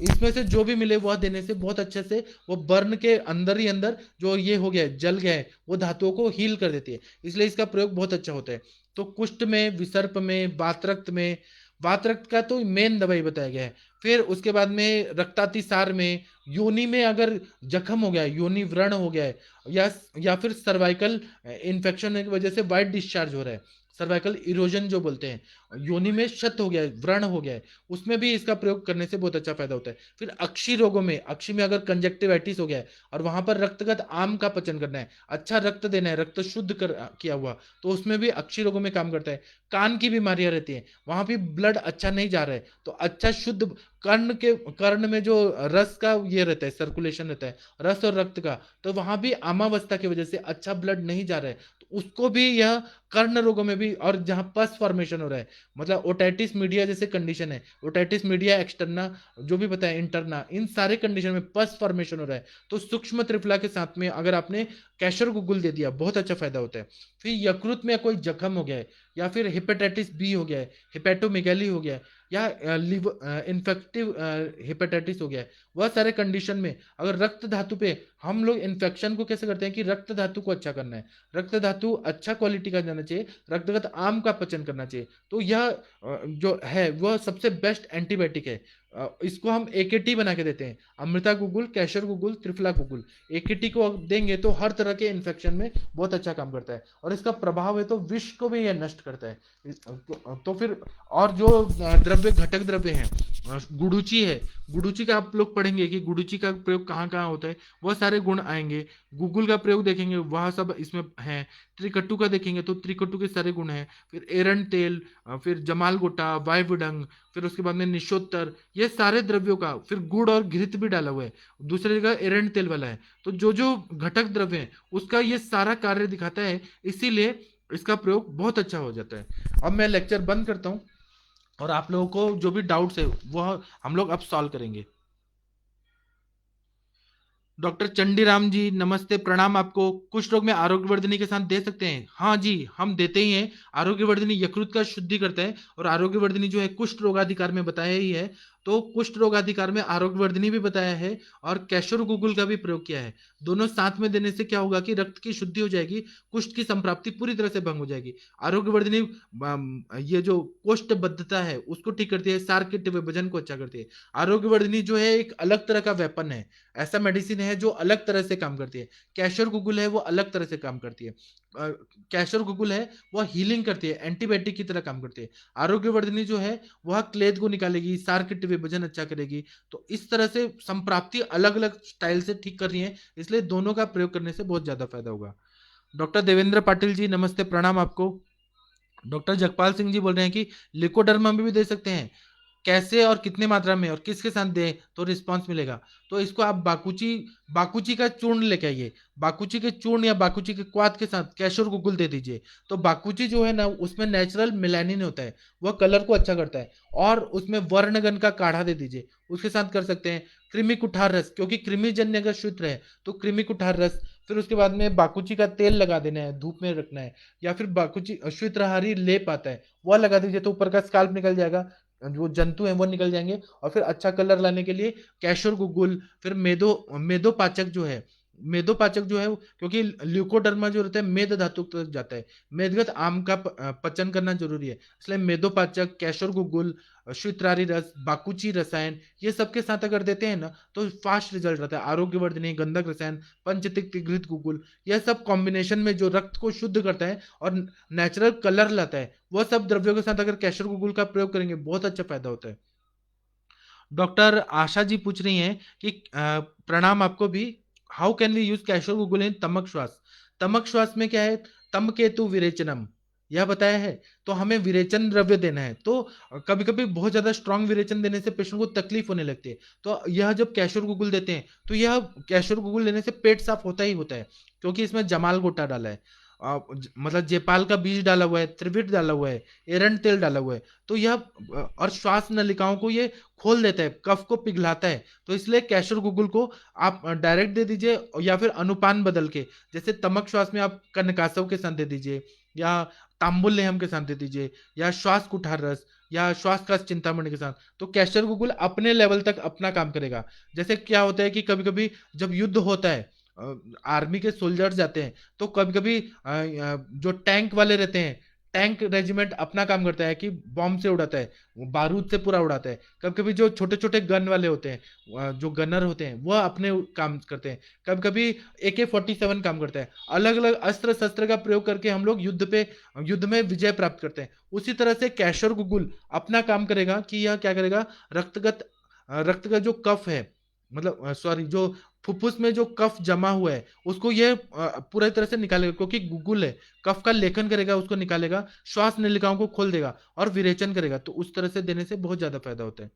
इसमें से जो भी मिले वह देने से बहुत अच्छे से वो बर्न के अंदर ही अंदर जो ये हो गया है, जल गया है, वो धातुओं को हील कर देती है, इसलिए इसका प्रयोग बहुत अच्छा होता है। तो कुष्ठ में, विसर्प में, वातरक्त में, वातरक्त का तो मेन दवाई बताया गया है। फिर उसके बाद में रक्तातिसार में, योनि में अगर जख्म हो गया है, योनि व्रण हो गया है, या फिर सर्वाइकल इन्फेक्शन की वजह से वाइट डिस्चार्ज हो रहा है, सर्वाइकल इरोजन जो बोलते हैं, योनि में क्षत हो गया है, व्रण हो गया है, उसमें भी इसका प्रयोग करने से बहुत अच्छा फायदा होता है। फिर अक्षी रोगों में, अक्षी में अगर कंजक्टिवाइटिस हो गया है और वहां पर रक्तगत आम का पचन करना है, अच्छा रक्त देना है, रक्त शुद्ध कर किया हुआ, तो उसमें भी अक्षी रोगों में काम करता है। कान की बीमारियां रहती हैं, वहां भी ब्लड अच्छा नहीं जा रहा है, तो अच्छा शुद्ध कर्ण में जो रस का ये रहता है, सर्कुलेशन रहता है रस और रक्त का, तो वहां भी अमावस्था की वजह से अच्छा ब्लड नहीं जा रहा है, तो उसको भी यह कर्ण रोगों में भी, और जहां पस फॉर्मेशन हो रहा है, मतलब ओटाइटिस मीडिया जैसे कंडीशन है, ओटाइटिस मीडिया एक्सटर्ना जो भी बताया इंटरना, इन सारे कंडीशन में पस फॉर्मेशन हो रहा है, तो सूक्ष्म त्रिफला के साथ में अगर आपने कैशर गुगुल दे दिया बहुत अच्छा फायदा होता है। फिर यकृत में कोई जख्म हो गया है, या फिर हेपेटाइटिस बी हो गया है, हेपेटोमेगाली हो गया है, या लिवर इन्फेक्टिव हेपेटाइटिस हो गया है, वह सारे कंडीशन में अगर रक्त धातु पे, हम लोग इन्फेक्शन को कैसे करते हैं कि रक्त धातु को अच्छा करना है, रक्त धातु अच्छा क्वालिटी का जाना चाहिए, रक्तगत आम का पचन करना चाहिए, तो यह जो है वह सबसे बेस्ट एंटीबायोटिक है। इसको हम एकेटी बना के देते हैं, अमृता गुगुल, कैशर गुगुल, त्रिफला गुगुल, एकेटी को देंगे तो हर तरह के इन्फेक्शन में बहुत अच्छा काम करता है, और इसका प्रभाव है तो विष को भी यह नष्ट करता है। तो फिर और जो द्रव्य, घटक द्रव्य हैं, गुडुचि है, गुडुचि का आप लोग पढ़ेंगे कि गुडुचि का प्रयोग कहाँ कहाँ होता है, वह सारे गुण आएंगे। गुगुल का प्रयोग देखेंगे वह सब इसमें है। त्रिकट्टु का देखेंगे तो त्रिकट्टु के सारे गुण हैं। फिर एरंड तेल, फिर जमाल गोटा, वायवडंग, फिर उसके बाद में निशोत्तर, ये सारे द्रव्यों का, फिर गुड़ और घृत भी डाला हुआ है, दूसरी जगह एरंड तेल वाला है, तो जो जो घटक द्रव्य है उसका ये सारा कार्य दिखाता है, इसीलिए इसका प्रयोग बहुत अच्छा हो जाता है। अब मैं लेक्चर बंद करता हूँ, और आप लोगों को जो भी डाउट्स है वह हम लोग अब सॉल्व करेंगे। डॉक्टर चंडीराम जी नमस्ते, प्रणाम आपको। कुष्ठ रोग में आरोग्यवर्धिनी के साथ दे सकते हैं? हाँ जी, हम देते ही हैं। आरोग्यवर्धिनी यकृत का शुद्धि करता है, और आरोग्यवर्धिनी जो है कुष्ठ रोगाधिकार में बताया ही है, तो कुष्ठ रोग अधिकार में आरोग्यवर्धिनी भी बताया है और कैशोर गुगुल का भी प्रयोग किया है। दोनों साथ में देने से क्या होगा कि रक्त की शुद्धि हो जाएगी, कुष्ठ की संप्राप्ति पूरी तरह से भंग हो जाएगी। आरोग्यवर्धिनी ये जो कोष्ठबद्धता है उसको ठीक करती है, सार के विभाजन को अच्छा करती है। आरोग्यवर्धिनी जो है एक अलग तरह का वेपन है, ऐसा मेडिसिन है जो अलग तरह से काम करती है। कैशोर गुगुल है वो अलग तरह से काम करती है। कैशोर गुगुल है वह हीलिंग करती है, एंटीबायोटिक की तरह काम करती है। आरोग्यवर्धिनी जो है वह क्लेद को निकालेगी, सार के विभाजन अच्छा करेगी। तो इस तरह से संप्राप्ति अलग अलग स्टाइल से ठीक कर रही है, इसलिए दोनों का प्रयोग करने से बहुत ज्यादा फायदा होगा। डॉक्टर देवेंद्र पाटिल जी नमस्ते, प्रणाम आपको। डॉक्टर जगपाल सिंह जी बोल रहे हैं कि लिकोडर्मा में भी दे सकते हैं, कैसे और कितने मात्रा में और किसके साथ दें तो रिस्पांस मिलेगा। तो इसको आप बाकुची बाकुची का चूर्ण लेके आइए, बाकुची के चूर्ण या बाकुची के क्वाथ के साथ कैशोर गुगुल दे दीजिए। तो बाकुची जो है ना उसमें नेचुरल मेलानिन होता है, वह कलर को अच्छा करता है। और उसमें वर्णगन का काढ़ा दे दीजिए, उसके साथ कर सकते हैं कृमि कुठार रस, क्योंकि कृमि जन्य अगर सूत्र है तो कृमि कुठार रस। फिर उसके बाद में बाकुची का तेल लगा देना है, धूप में रखना है। या फिर बाकुची श्वेतहारी लेप आता है वह लगा दीजिए, तो ऊपर का स्काल्प निकल जाएगा, जो जंतु हैं वो निकल जाएंगे। और फिर अच्छा कलर लाने के लिए कैशोर गुगुल, फिर मेदोपाचक जो है, मेदोपाचक जो है क्योंकि ल्यूकोडर्मा जो रहता है मेद धातु तक जाता है, मेदगत आम का पचन करना जरूरी है, इसलिए मेदोपाचक, कैशोर गुगुल, श्वेतरारी रस, बाकुची रसायन, ये सबके साथ अगर देते हैं ना तो फास्ट रिजल्ट रहता है। आरोग्यवर्धनी, गंधक रसायन, पंचतिक गुगुल, यह सब कॉम्बिनेशन में जो रक्त को शुद्ध करता है और नेचुरल कलर लाता है, वह सब द्रव्यों के साथ अगर कैशर गुगुल का प्रयोग करेंगे बहुत अच्छा फायदा होता है। डॉक्टर आशा जी पूछ रही हैं कि प्रणाम आपको भी, how can we use Kaishore guggul in tamaka shwasa. तमक श्वास में क्या है, तम केतु विरेचनम यह बताया है। तो हमें विरेचन द्रव्य देना है, तो कभी कभी बहुत ज्यादा स्ट्रांग विरेचन देने से पेशेंट को तकलीफ होने लगती है। तो यह जब कैशोर गुगुल देते हैं तो यह कैशोर गुगुल लेने से पेट साफ होता ही होता है, क्योंकि इसमें जमाल गोटा डाला है, मतलब जेपाल का बीज डाला हुआ है, त्रिविट डाला हुआ है, एरंड तेल डाला हुआ है। तो यह और श्वास नलिकाओं को ये खोल देता है, कफ को पिघलाता है। तो इसलिए कैशोर गुगुल को आप डायरेक्ट दे दीजिए या फिर अनुपान बदल के, जैसे तमक श्वास में आप कनकासव के साथ दे दीजिए, या तांबुल लेहम के साथ दे दीजिए, या श्वास कुठार रस, या श्वास का चिंतामणि के साथ। तो कैशोर गुगुल अपने लेवल तक अपना काम करेगा। जैसे क्या होता है कि कभी कभी जब युद्ध होता है, आर्मी के सोल्जर्स जाते हैं, तो कभी कभी जो टैंक वाले रहते हैं, टैंक रेजिमेंट अपना काम करता है कि बॉम्ब से उड़ाता है, वो बारूद से पूरा उड़ाता है। कभी कभी जो छोटे छोटे गन वाले होते हैं, जो गनर होते हैं, वह अपने काम करते हैं। कभी कभी AK-47 काम करता है। अलग अलग अस्त्र शस्त्र का प्रयोग करके हम लोग युद्ध में विजय प्राप्त करते हैं। उसी तरह से कैशोर गुगुल अपना काम करेगा कि यह क्या करेगा, रक्त का जो कफ है, मतलब सॉरी, जो फुफ्फुस में जो कफ जमा हुआ है उसको ये पूरी तरह से निकालेगा, क्योंकि गुगुल है, कफ का लेखन करेगा, उसको निकालेगा, श्वास नलिकाओं को खोल देगा और विरेचन करेगा। तो उस तरह से देने से बहुत ज्यादा फायदा होता है।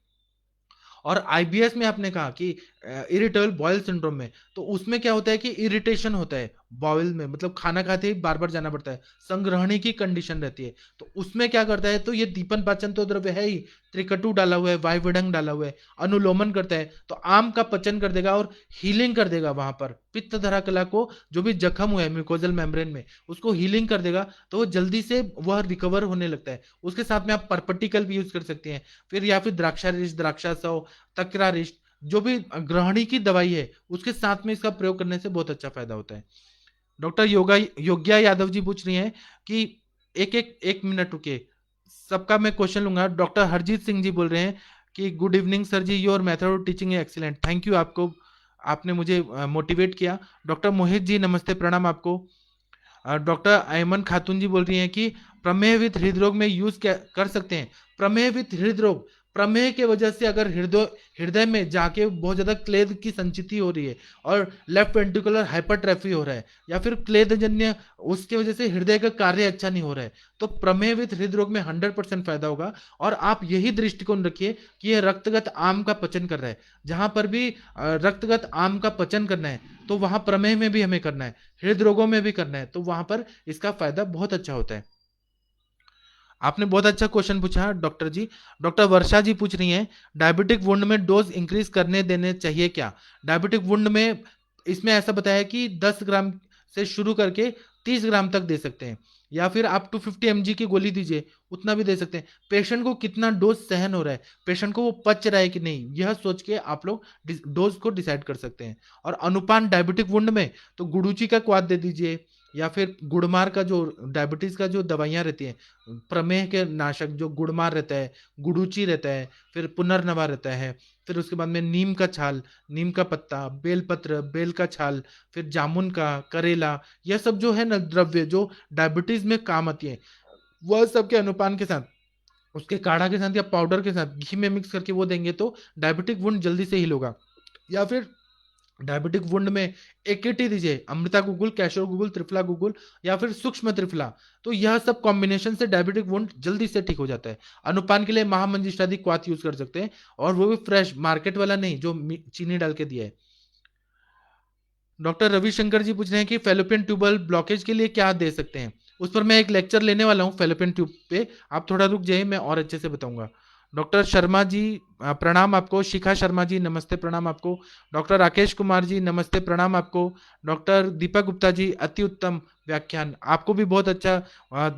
और IBS में आपने कहा कि इरिटेबल बॉयल सिंड्रोम में, तो उसमें क्या होता है कि इरिटेशन होता है बॉयल में, मतलब खाना खाते ही बार बार जाना पड़ता है, संग्रहणी की कंडीशन रहती है। तो उसमें क्या करता है, तो ये दीपन पाचन तो द्रव्य है ही, त्रिकटु डाला हुआ है, वायुविडंग डाला हुआ है, अनुलोमन करता है, तो आम का पचन कर देगा और हीलिंग कर देगा वहां पर पित्त धरा कला को, जो भी जख्म हुआ है म्यूकोजल मेम्ब्रेन में उसको हीलिंग कर देगा, तो वो जल्दी से वह रिकवर होने लगता है। उसके साथ में आप परपटिकल भी यूज कर सकते हैं, फिर या फिर द्राक्षारिष्ट, द्राक्षासव, तक्रारिष्ट, जो भी ग्रहणी की दवाई है उसके साथ में इसका प्रयोग करने से बहुत अच्छा फायदा होता है। डॉक्टर योग्या यादव जी पूछ रही हैं कि एक मिनट रुके, सबका मैं क्वेश्चन लूंगा। डॉक्टर हरजीत सिंह जी बोल रहे हैं कि good evening sir ji, your method of teaching is excellent, thank you आपको, आपने मुझे मोटिवेट किया। डॉक्टर मोहित जी नमस्ते, प्रणाम आपको। डॉक्टर अयमन खातून जी बोल रही हैं कि प्रमेह विथ हृदरोग में यूज कर सकते हैं। प्रमेह विथ हृदरोग, प्रमेह के वजह से अगर हृदय में जाके बहुत ज्यादा क्लेद की संचिति हो रही है और लेफ्ट वेंट्रिकुलर हाइपरट्रॉफी हो रहा है, या फिर क्लेद जन्य उसके वजह से हृदय का कार्य अच्छा नहीं हो रहा है, तो प्रमेह विथ हृदरोग में 100% फायदा होगा। और आप यही दृष्टिकोण रखिए कि यह रक्तगत आम का पचन कर रहा है, जहां पर भी रक्तगत आम का पचन करना है तो वहां प्रमेह में भी हमें करना है, हृदरोगों में भी करना है, तो वहां पर इसका फायदा बहुत अच्छा होता है। आपने बहुत अच्छा क्वेश्चन पूछा डॉक्टर जी। डॉक्टर वर्षा जी पूछ रही हैं डायबिटिक वुंड में डोज इंक्रीज करने देने चाहिए क्या। डायबिटिक वुंड में इसमें ऐसा बताया कि 10 ग्राम से शुरू करके 30 ग्राम तक दे सकते हैं, या फिर आप 250 mg की गोली दीजिए, उतना भी दे सकते हैं। पेशेंट को कितना डोज सहन हो रहा है, पेशेंट को वो पच रहा है कि नहीं, यह सोच के आप लोग डोज को डिसाइड कर सकते हैं। और अनुपान डायबिटिक वुंड में तो गुडुची का क्वाथ दे दीजिए, या फिर गुड़मार का जो डायबिटीज का जो दवाइयाँ रहती हैं, प्रमेह के नाशक जो गुड़मार रहता है, गुडुची रहता है, फिर पुनर्नवा रहता है, फिर उसके बाद में नीम का छाल, नीम का पत्ता, बेलपत्र, बेल का छाल, फिर जामुन का, करेला, यह सब जो है ना द्रव्य जो डायबिटीज में काम आती है, वह सब के अनुपान के साथ, उसके काढ़ा के साथ या पाउडर के साथ घी में मिक्स करके वो देंगे तो डायबिटिक वुंड जल्दी से हील होगा। या फिर डायबिटिक वुंड में एकेटी दीजिए, अमृता गुगुल, कैशोर गुगुल, त्रिफला गुगुल, या फिर सूक्ष्म त्रिफला। तो यह सब कॉम्बिनेशन से डायबिटिक वुंड जल्दी से ठीक हो जाता है। अनुपान के लिए महामंजिष्ठादि क्वाथ यूज कर सकते हैं, और वो भी फ्रेश, मार्केट वाला नहीं जो चीनी डाल के दिया है। डॉक्टर रविशंकर जी पूछ रहे हैं कि फेलोपियन ट्यूबल ब्लॉकेज के लिए क्या दे सकते हैं। उस पर मैं एक लेक्चर लेने वाला हूँ फेलोपियन ट्यूब पे, आप थोड़ा रुक जाइए, मैं और अच्छे से बताऊंगा। डॉक्टर शर्मा जी प्रणाम आपको। शिखा शर्मा जी नमस्ते, प्रणाम आपको। डॉक्टर राकेश कुमार जी नमस्ते, प्रणाम आपको। डॉक्टर दीपक गुप्ता जी अति उत्तम व्याख्यान, आपको भी बहुत अच्छा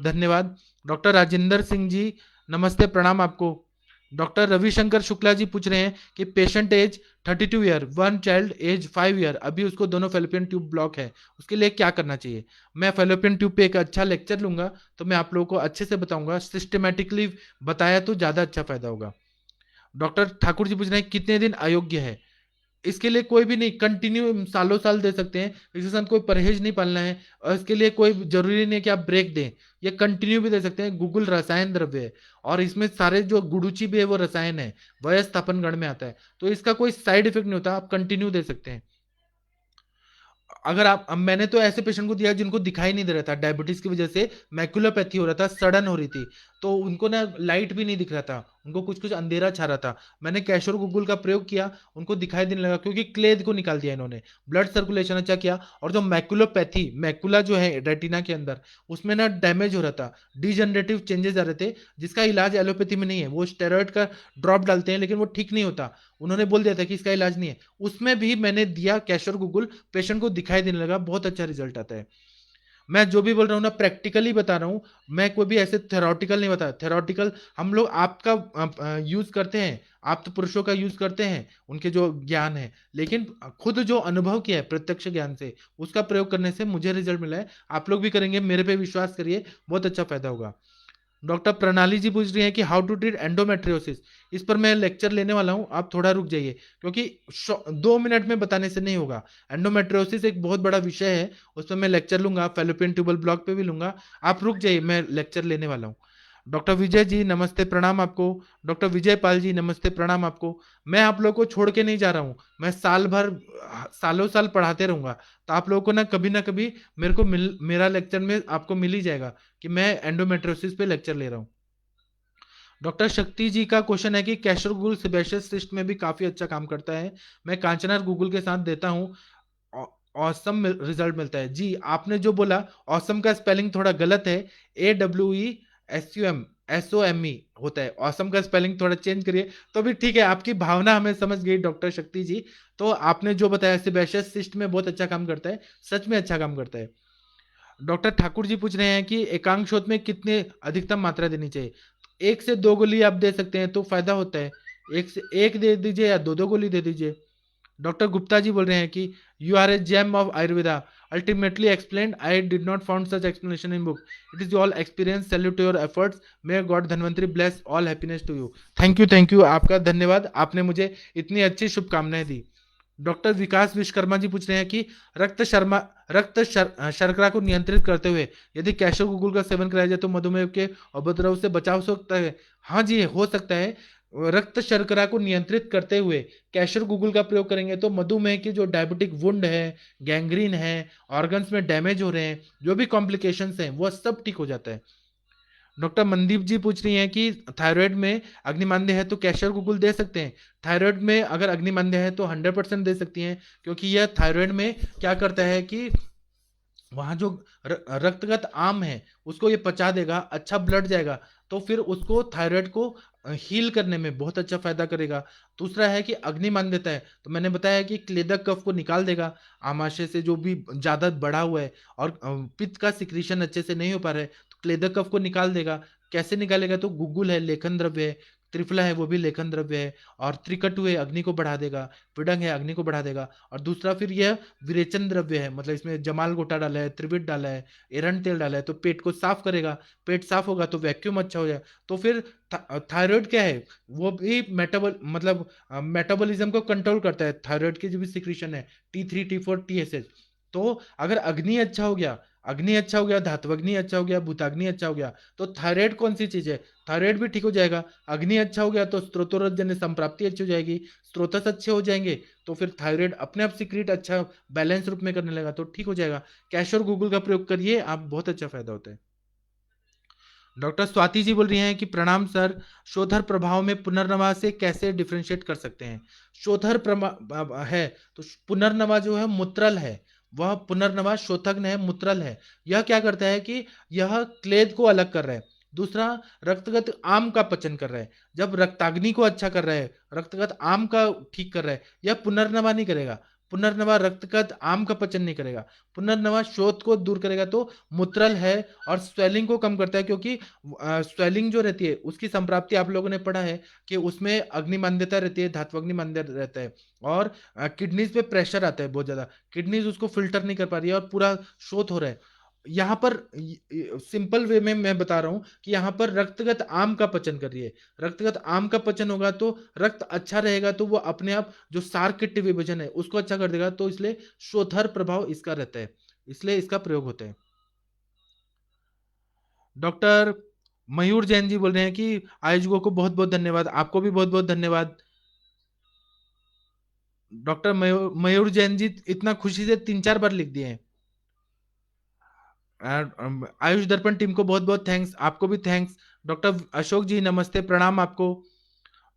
धन्यवाद। डॉक्टर राजेंद्र सिंह जी नमस्ते, प्रणाम आपको। डॉक्टर रविशंकर शुक्ला जी पूछ रहे हैं कि patient age 32 year, one child age 5 year, अभी उसको दोनों फेलोपियन ट्यूब ब्लॉक है, उसके लिए क्या करना चाहिए। मैं फेलोपियन ट्यूब पे एक अच्छा लेक्चर लूंगा, तो मैं आप लोगों को अच्छे से बताऊंगा, सिस्टमेटिकली बताया तो ज़्यादा अच्छा फायदा होगा। डॉक्टर ठाकुर जी पूछ रहे हैं कितने दिन अयोग्य है। इसके लिए कोई भी नहीं, कंटिन्यू सालों साल दे सकते हैं, इसके साथ कोई परहेज नहीं पालना है, और इसके लिए कोई जरूरी नहीं कि आप ब्रेक दें, ये कंटिन्यू भी दे सकते हैं। गूगल रसायन द्रव्य है, और इसमें सारे जो गुडुची भी है वो रसायन है, वयस्थापन गण में आता है, तो इसका कोई साइड इफेक्ट नहीं होता, आप कंटिन्यू दे सकते हैं। अगर आप, अब मैंने तो ऐसे पेशेंट को दिया जिनको दिखाई नहीं दे रहा था, डायबिटीज की वजह से मैक्युलोपैथी हो रहा था, सड़न हो रही थी, तो उनको ना लाइट भी नहीं दिख रहा था, उनको कुछ कुछ अंधेरा छा रहा था। मैंने कैशोर गुगुल का प्रयोग किया, उनको दिखाई देने लगा, क्योंकि क्लेद को निकाल दिया इन्होंने, ब्लड सर्कुलेशन अच्छा किया, और जो मैक्युलोपैथी, मैकुला जो है रेटिना के अंदर, उसमें ना डैमेज हो रहा था, डिजनरेटिव चेंजेस आ रहे थे, जिसका इलाज एलोपैथी में नहीं है, वो स्टेरॉइड का ड्रॉप डालते हैं लेकिन वो ठीक नहीं होता, उन्होंने बोल दिया था कि इसका इलाज नहीं है। उसमें भी मैंने दिया कैशोर गुगुल, पेशेंट को दिखाई देने लगा, बहुत अच्छा रिजल्ट आता है। मैं जो भी बोल रहा हूँ ना प्रैक्टिकली बता रहा हूँ, मैं कोई भी ऐसे थेरोटिकल नहीं बता। थेरोटिकल हम लोग आपका यूज करते हैं, आप तो पुरुषों का यूज करते हैं, उनके जो ज्ञान है, लेकिन खुद जो अनुभव किया है प्रत्यक्ष ज्ञान से, उसका प्रयोग करने से मुझे रिजल्ट मिला है। आप लोग भी करेंगे, मेरे पे विश्वास करिए, बहुत अच्छा फायदा होगा। डॉक्टर प्रणाली जी पूछ रही हैं कि हाउ टू ट्रीट एंडोमेट्रियोसिस, इस पर मैं लेक्चर लेने वाला हूं, आप थोड़ा रुक जाइए, क्योंकि 2 मिनट में बताने से नहीं होगा। एंडोमेट्रियोसिस एक बहुत बड़ा विषय है, उस पर मैं लेक्चर लूंगा, फेलोपियन ट्यूबल ब्लॉक पे भी लूंगा, आप रुक जाइए, मैं लेक्चर लेने वाला हूँ। डॉक्टर विजय जी नमस्ते, प्रणाम आपको। डॉक्टर विजय पाल जी नमस्ते, प्रणाम आपको। मैं आप लोगों को छोड़ के नहीं जा रहा हूँ, मैं साल भर, सालों साल पढ़ाते रहूंगा, तो आप लोगों को ना कभी मेरे को मेरा लेक्चर में आपको मिल ही जाएगा कि मैं एंडोमेट्रोसिस पे लेक्चर ले रहा हूँ। डॉक्टर शक्ति जी का क्वेश्चन है कि कैशर गूगल सेबेशियस सिस्ट में भी काफी अच्छा काम करता है, मैं कांचनार गूगल के साथ देता हूँ, ऑसम रिजल्ट मिलता है। जी आपने जो बोला, ऑसम का स्पेलिंग थोड़ा गलत है, AWESUM होता है, ऑसम का स्पेलिंग थोड़ा चेंज करिए, तो भी ठीक है, आपकी भावना हमें समझ गई डॉक्टर शक्ति जी। तो आपने जो बताया सेबेशियस सिस्ट में बहुत अच्छा काम करता है, सच में अच्छा काम करता है। डॉक्टर ठाकुर जी पूछ रहे हैं कि एकांक शोध में कितने अधिकतम मात्रा देनी चाहिए। 1 से 2 गोली आप दे सकते हैं तो फायदा होता है, 1 दे दीजिए या 2 गोली दे दीजिए। डॉक्टर गुप्ता जी बोल रहे हैं कि you are a gem of Ayurveda, ultimately explain, I did not found such explanation in book, it is all experience, salute to your efforts, may God Dhanvantari bless all happiness to you. Thank you, आपका धन्यवाद, आपने मुझे इतनी अच्छी शुभकामनाएं दी। Doctor विकास विश्वकर्मा जी पूछ रहे हैं कि शर्करा को नियंत्रित करते हुए यदि कैशोर गुगुल का सेवन कराया जाए तो मधुमेह के उपद्रव से बचाव हो सकता है। हाँ जी, हो सकता है। रक्त शर्करा को नियंत्रित करते हुए कैशोर गुगुल का प्रयोग करेंगे तो मधुमेह की जो डायबिटिक वुंड है, गैंग्रीन है, ऑर्गन्स में डैमेज हो रहे हैं, जो भी कॉम्प्लिकेशंस हैं वो सब ठीक हो जाता है। डॉक्टर मनदीप जी पूछ रही हैं कि थायराइड में अग्निमांद्य है तो कैशर गुगुल दे सकते हैं। थायराइड में अगर अग्निमांद्य है तो 100% दे सकती हैं, क्योंकि यह थायराइड में क्या करता है कि वहाँ जो रक्तगत आम है उसको ये पचा देगा, अच्छा ब्लड जाएगा, तो फिर उसको थायराइड को हील करने में बहुत अच्छा फ़ायदा करेगा। दूसरा है कि अग्निमान देता है, तो मैंने बताया कि क्लेदक कफ को निकाल देगा, आमाशय से जो भी ज़्यादा बढ़ा हुआ है और पित्त का सिक्रीशन अच्छे से नहीं हो पा रहा है, तो क्लेदक कफ को निकाल देगा। कैसे निकालेगा? तो गुग्गुल है, लेखन द्रव्य है, त्रिफला है, वो भी लेखन द्रव्य है, और त्रिकटु है, अग्नि को बढ़ा देगा, विडंग है, अग्नि को बढ़ा देगा, और दूसरा फिर यह विरेचन द्रव्य है, मतलब इसमें जमाल गोटा डाला है, त्रिविट डाला है, एरंड तेल डाला है, तो पेट को साफ करेगा। पेट साफ होगा तो वैक्यूम अच्छा हो जाए। तो फिर थायराइड क्या है? वो भी मतलब मेटाबॉलिज्म को कंट्रोल करता है। थायराइड की जो भी सिक्रीशन है, T3 T4 TSH। तो अगर अग्नि अच्छा हो गया, धात्वग्नि अच्छा हो गया, भूताग्नि अच्छा हो गया, तो थायराइड कौन सी चीज है? थायराइड भी ठीक हो जाएगा। अग्नि अच्छा हो गया तो स्त्रोतोरजन्य संप्राप्ति अच्छी हो जाएगी, स्त्रोतस अच्छे हो जाएंगे, तो फिर थायराइड अपने आप सिक्रीट अच्छा बैलेंस रूप में करने लगा, तो ठीक हो जाएगा। कैश और गूगल का प्रयोग करिए, आप बहुत अच्छा फायदा होता है। डॉक्टर स्वाति जी बोल रही हैं कि प्रणाम सर, शोधर प्रभाव में पुनर्नवा से कैसे डिफरेंशिएट कर सकते हैं? शोधर है, तो पुनर्नवा जो है मूत्रल है, वह पुनर्नवा शोथग्न है, मूत्रल है। यह क्या करता है कि यह क्लेद को अलग कर रहा है। दूसरा, रक्तगत आम का पचन कर रहा है। जब रक्ताग्नि को अच्छा कर रहा है, रक्तगत आम का ठीक कर रहा है, यह पुनर्नवा नहीं करेगा। पुनर्नवा रक्तगत आम का पचन नहीं करेगा, पुनर्नवा शोथ को दूर करेगा, तो मूत्रल है। और स्वेलिंग को कम करता है, क्योंकि स्वेलिंग जो रहती है उसकी संप्राप्ति आप लोगों ने पढ़ा है कि उसमें अग्नि मांद्यता रहती है, धात्वग्नि मांद्य रहता है, और किडनीज पे प्रेशर आता है बहुत ज्यादा, किडनीज उसको फिल्टर नहीं कर पा रही है और पूरा शोथ हो रहा है। यहाँ पर सिंपल वे में मैं बता रहा हूँ कि यहाँ पर रक्तगत आम का पचन कर रही है। रक्तगत आम का पचन होगा तो रक्त अच्छा रहेगा, तो वो अपने आप जो सार किट्ट विभाजन है उसको अच्छा कर देगा, तो इसलिए शोथर प्रभाव इसका रहता है, इसलिए इसका प्रयोग होता है। डॉक्टर मयूर जैन जी बोल रहे हैं कि आयुष को बहुत बहुत धन्यवाद, आपको भी बहुत बहुत धन्यवाद। डॉक्टर मयूर जैन जी इतना खुशी से 3 4 बार लिख दिए हैं। आयुष दर्पण टीम को बहुत बहुत थैंक्स, आपको भी थैंक्स। डॉक्टर अशोक जी नमस्ते, प्रणाम आपको।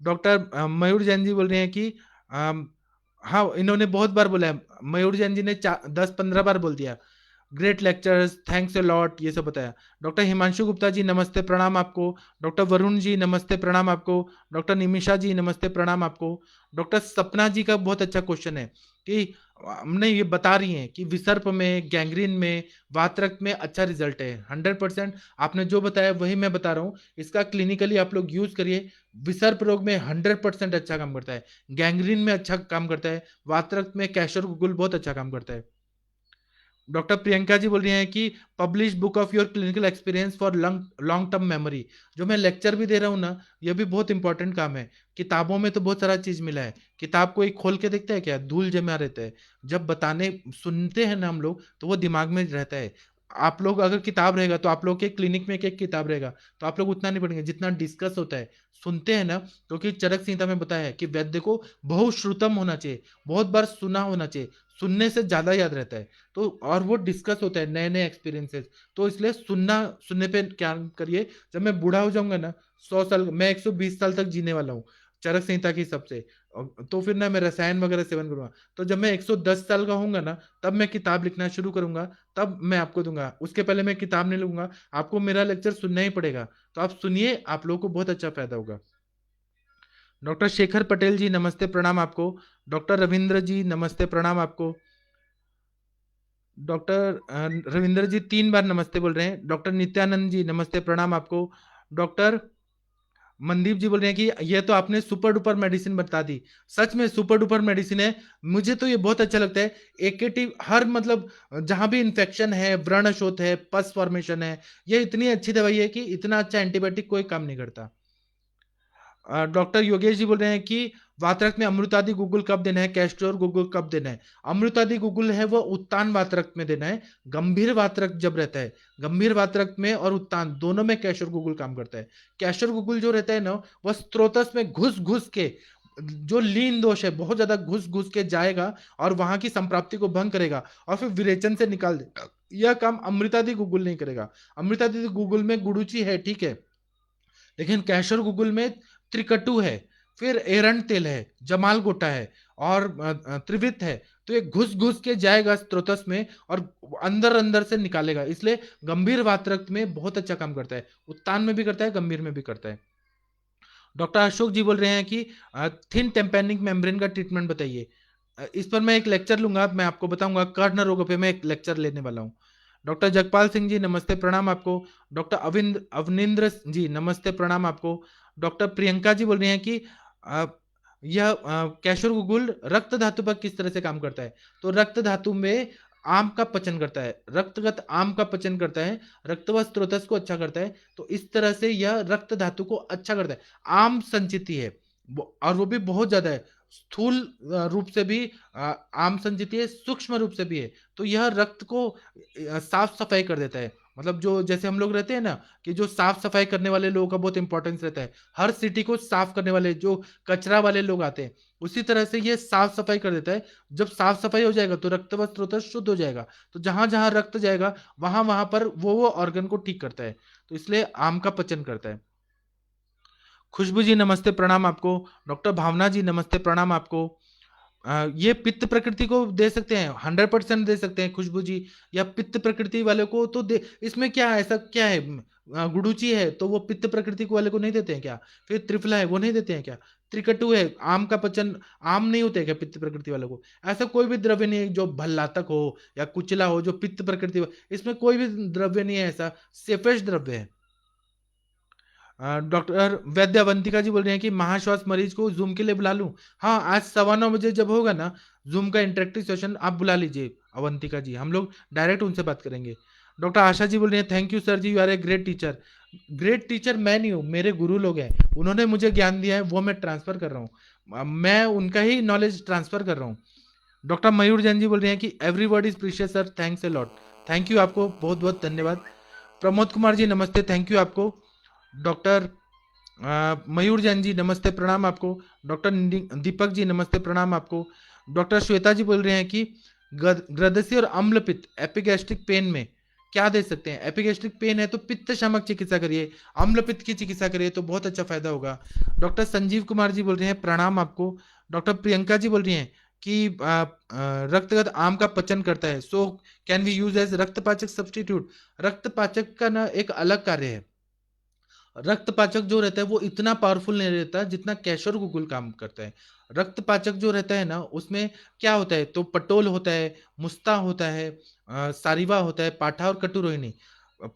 डॉक्टर मयूर जैन जी बोल रहे हैं कि अम, हाँ, इन्होंने बहुत बार बोला है, मयूर जैन जी ने 10 15 बार बोल दिया। Great lectures, thanks a lot, ये सब बताया। डॉक्टर हिमांशु गुप्ता जी नमस्ते, प्रणाम आपको। डॉक्टर वरुण जी नमस्ते, प्रणाम आपको। डॉक्टर निमिषा जी नमस्ते, प्रणाम आपको। डॉक्टर सपना जी का बहुत अच्छा क्वेश्चन है कि हमने ये बता रही हैं कि विसर्प में, गैंग्रीन में, वातरक्त में अच्छा रिजल्ट है। 100% आपने जो बताया वही मैं बता रहा हूँ, इसका क्लिनिकली आप लोग यूज करिए। विसर्प रोग में 100% अच्छा काम करता है, गैंग्रीन में अच्छा काम करता है, वातरक्त में कैशर गुगुल बहुत अच्छा काम करता है। डॉक्टर प्रियंका जी बोल रही हैं कि publish book of your clinical experience for long long term memory. जो मैं लेक्चर भी दे रहा हूँ ना, ये भी बहुत इंपॉर्टेंट काम है। किताबों में तो बहुत सारा चीज मिला है, किताब को एक खोल के देखते हैं क्या, धूल जमा रहता है। जब बताने सुनते हैं ना हम लोग, तो वो दिमाग में रहता है। आप लोग अगर किताब रहेगा तो आप लोग के क्लिनिक में एक किताब रहेगा, तो आप लोग उतना नहीं पढ़ेंगे जितना डिस्कस होता है, सुनते हैं ना। क्योंकि चरक संहिता में बताया है कि वैद्य को बहुश्रुतम होना चाहिए, बहुत बार सुना होना चाहिए, सुनने से ज्यादा याद रहता है। तो और वो डिस्कस होता है नए नए एक्सपीरियंसेस, तो इसलिए सुनने पे क्या करिए। जब मैं बूढ़ा हो जाऊंगा ना, 100 साल, मैं 120 साल तक जीने वाला हूँ चरक संहिता के हिसाब से, तो फिर ना मैं रसायन वगैरह सेवन करूंगा। तो जब मैं 110 साल का होऊंगा ना, तब मैं किताब लिखना शुरू करूंगा, तब मैं आपको दूंगा। उसके पहले मैं किताब नहीं लूंगा, आपको मेरा लेक्चर सुनना ही पड़ेगा। तो आप सुनिए, आप लोगों को बहुत अच्छा फायदा होगा। डॉक्टर शेखर पटेल जी नमस्ते, प्रणाम आपको। डॉक्टर रविंद्र जी नमस्ते, प्रणाम आपको। डॉक्टर रविंद्र जी 3 बार नमस्ते बोल रहे हैं। डॉक्टर नित्यानंद जी नमस्ते, प्रणाम आपको। डॉक्टर मनदीप जी बोल रहे हैं कि ये तो आपने सुपर डुपर मेडिसिन बता दी। सच में सुपर डुपर मेडिसिन है, मुझे तो ये बहुत अच्छा लगता है। एकेटी हर मतलब जहां भी इन्फेक्शन है, व्रण शोथ है, पस फॉर्मेशन है, ये इतनी अच्छी दवाई है कि इतना अच्छा एंटीबायोटिक कोई काम नहीं करता। डॉक्टर योगेश जी बोल रहे हैं कि वात्रक में अमृतादि गुगुल कब देना है, कैस्टोर गुगुल कब देना है? अमृतादि गुगुल है वो उत्तान वात्रक में देना है। गंभीर वात्रक जब रहता है, गंभीर वात्रक में और उत्तान दोनों में कैशोर गुगुल काम करता है। कैशोर गुगुल जो रहता है ना, वह स्त्रोतस में घुस घुस के, जो लीन दोष है बहुत ज्यादा घुस घुस के जाएगा और वहां की संप्राप्ति को भंग करेगा और फिर विरेचन से निकाल देगा। यह काम अमृतादि गुगुल नहीं करेगा। अमृतादि गुगुल में गुड़ुचि है, ठीक है, लेकिन कैशर गुगुल में त्रिकटु है, फिर एरंड तेल है, जमाल गोटा है, और त्रिवित है। तो ये घुस घुस के जाएगा स्त्रोतस में और अंदर अंदर से निकालेगा, इसलिए गंभीर वातरक्त में बहुत अच्छा काम करता है। उत्तान में भी करता है, गंभीर में भी करता है। डॉक्टर अशोक जी बोल रहे हैं कि थिन टेम्पैनिक मेम्ब्रेन का ट्रीटमेंट बताइए। इस पर मैं एक लेक्चर लूंगा, मैं आपको बताऊंगा, कर्ण रोगों पे मैं एक लेक्चर लेने वाला हूँ। डॉक्टर जगपाल सिंह जी नमस्ते प्रणाम आपको। डॉक्टर अवनिंद्र जी नमस्ते प्रणाम आपको। डॉक्टर प्रियंका जी बोल रही हैं कि अ, यह कैशोर गुगुल रक्त धातु पर किस तरह से काम करता है। तो रक्त धातु में आम का पचन करता है, रक्तगत आम का पचन करता है, रक्तवत स्त्रोतस को अच्छा करता है। तो इस तरह से यह रक्त धातु को अच्छा करता है। आम संचिति है और वो भी बहुत ज्यादा है। स्थूल रूप से भी आम संचिति है, सूक्ष्म रूप से भी है। तो यह रक्त को साफ सफाई कर देता है। मतलब जो जैसे हम लोग रहते हैं ना, कि जो साफ सफाई करने वाले लोगों का बहुत इंपॉर्टेंस रहता है, हर सिटी को साफ करने वाले जो कचरा वाले लोग आते हैं, उसी तरह से ये साफ सफाई कर देता है। जब साफ सफाई हो जाएगा तो रक्त स्रोत शुद्ध हो जाएगा। तो जहां जहां रक्त जाएगा वहां वहां पर वो ऑर्गन को ठीक करता है। तो इसलिए आम का पचन करता है। खुशबू जी नमस्ते प्रणाम आपको। डॉक्टर भावना जी नमस्ते प्रणाम आपको। ये पित्त प्रकृति को दे सकते हैं, 100% दे सकते हैं खुशबू जी। या पित्त प्रकृति वाले को तो दे, इसमें क्या ऐसा क्या है, गुडुचि है तो वो पित्त प्रकृति को वाले को नहीं देते हैं क्या? फिर त्रिफला है वो नहीं देते हैं क्या? त्रिकटु है, आम का पचन, आम नहीं होते हैं क्या पित्त प्रकृति वालों को? ऐसा कोई भी द्रव्य नहीं है जो भल्लातक हो या कुचला हो जो पित्त प्रकृति, इसमें कोई भी द्रव्य नहीं है ऐसा, सेफेस्ट द्रव्य है। डॉक्टर वैद्य अवंतिका जी बोल रहे हैं कि महाश्वास मरीज को जूम के लिए बुला लूं। हाँ, आज 9:15 बजे जब होगा ना जूम का इंटरेक्टिव सेशन, आप बुला लीजिए अवंतिका जी, हम लोग डायरेक्ट उनसे बात करेंगे। डॉक्टर आशा जी बोल रही हैं thank you sir ji, you are a great teacher. Great teacher मैं नहीं हूँ, मेरे गुरु लोग हैं, उन्होंने मुझे ज्ञान दिया है, वो मैं ट्रांसफर कर रहा हूँ। मैं उनका ही नॉलेज ट्रांसफर कर रहा हूँ। डॉक्टर मयूर जैन जी बोल रहे हैं कि every word is precious sir, thanks a lot. Thank you, आपको बहुत बहुत धन्यवाद। प्रमोद कुमार जी नमस्ते, थैंक यू आपको। डॉक्टर मयूर जैन जी नमस्ते प्रणाम आपको। डॉक्टर दीपक जी नमस्ते प्रणाम आपको। डॉक्टर श्वेता जी बोल रहे हैं कि ग्रदसी और अम्लपित्त एपिगैस्ट्रिक पेन में क्या दे सकते हैं। एपिगैस्ट्रिक पेन है तो पित्त शामक चिकित्सा करिए, अम्लपित्त की चिकित्सा करिए तो बहुत अच्छा फायदा होगा। डॉक्टर संजीव कुमार जी बोल रहे हैं प्रणाम आपको। डॉक्टर प्रियंका जी बोल रही हैं कि रक्तगत आम का पचन करता है, so can we use as raktapachak substitute. रक्तपाचक का ना एक अलग कार्य है। रक्तपाचक जो रहता है वो इतना पावरफुल नहीं रहता जितना कैशोर गुगुल काम करता है। रक्तपाचक जो रहता है ना उसमें क्या होता है, तो पटोल होता है, मुस्ता होता है, सारिवा होता है, पाठा और कटुरोहिणी।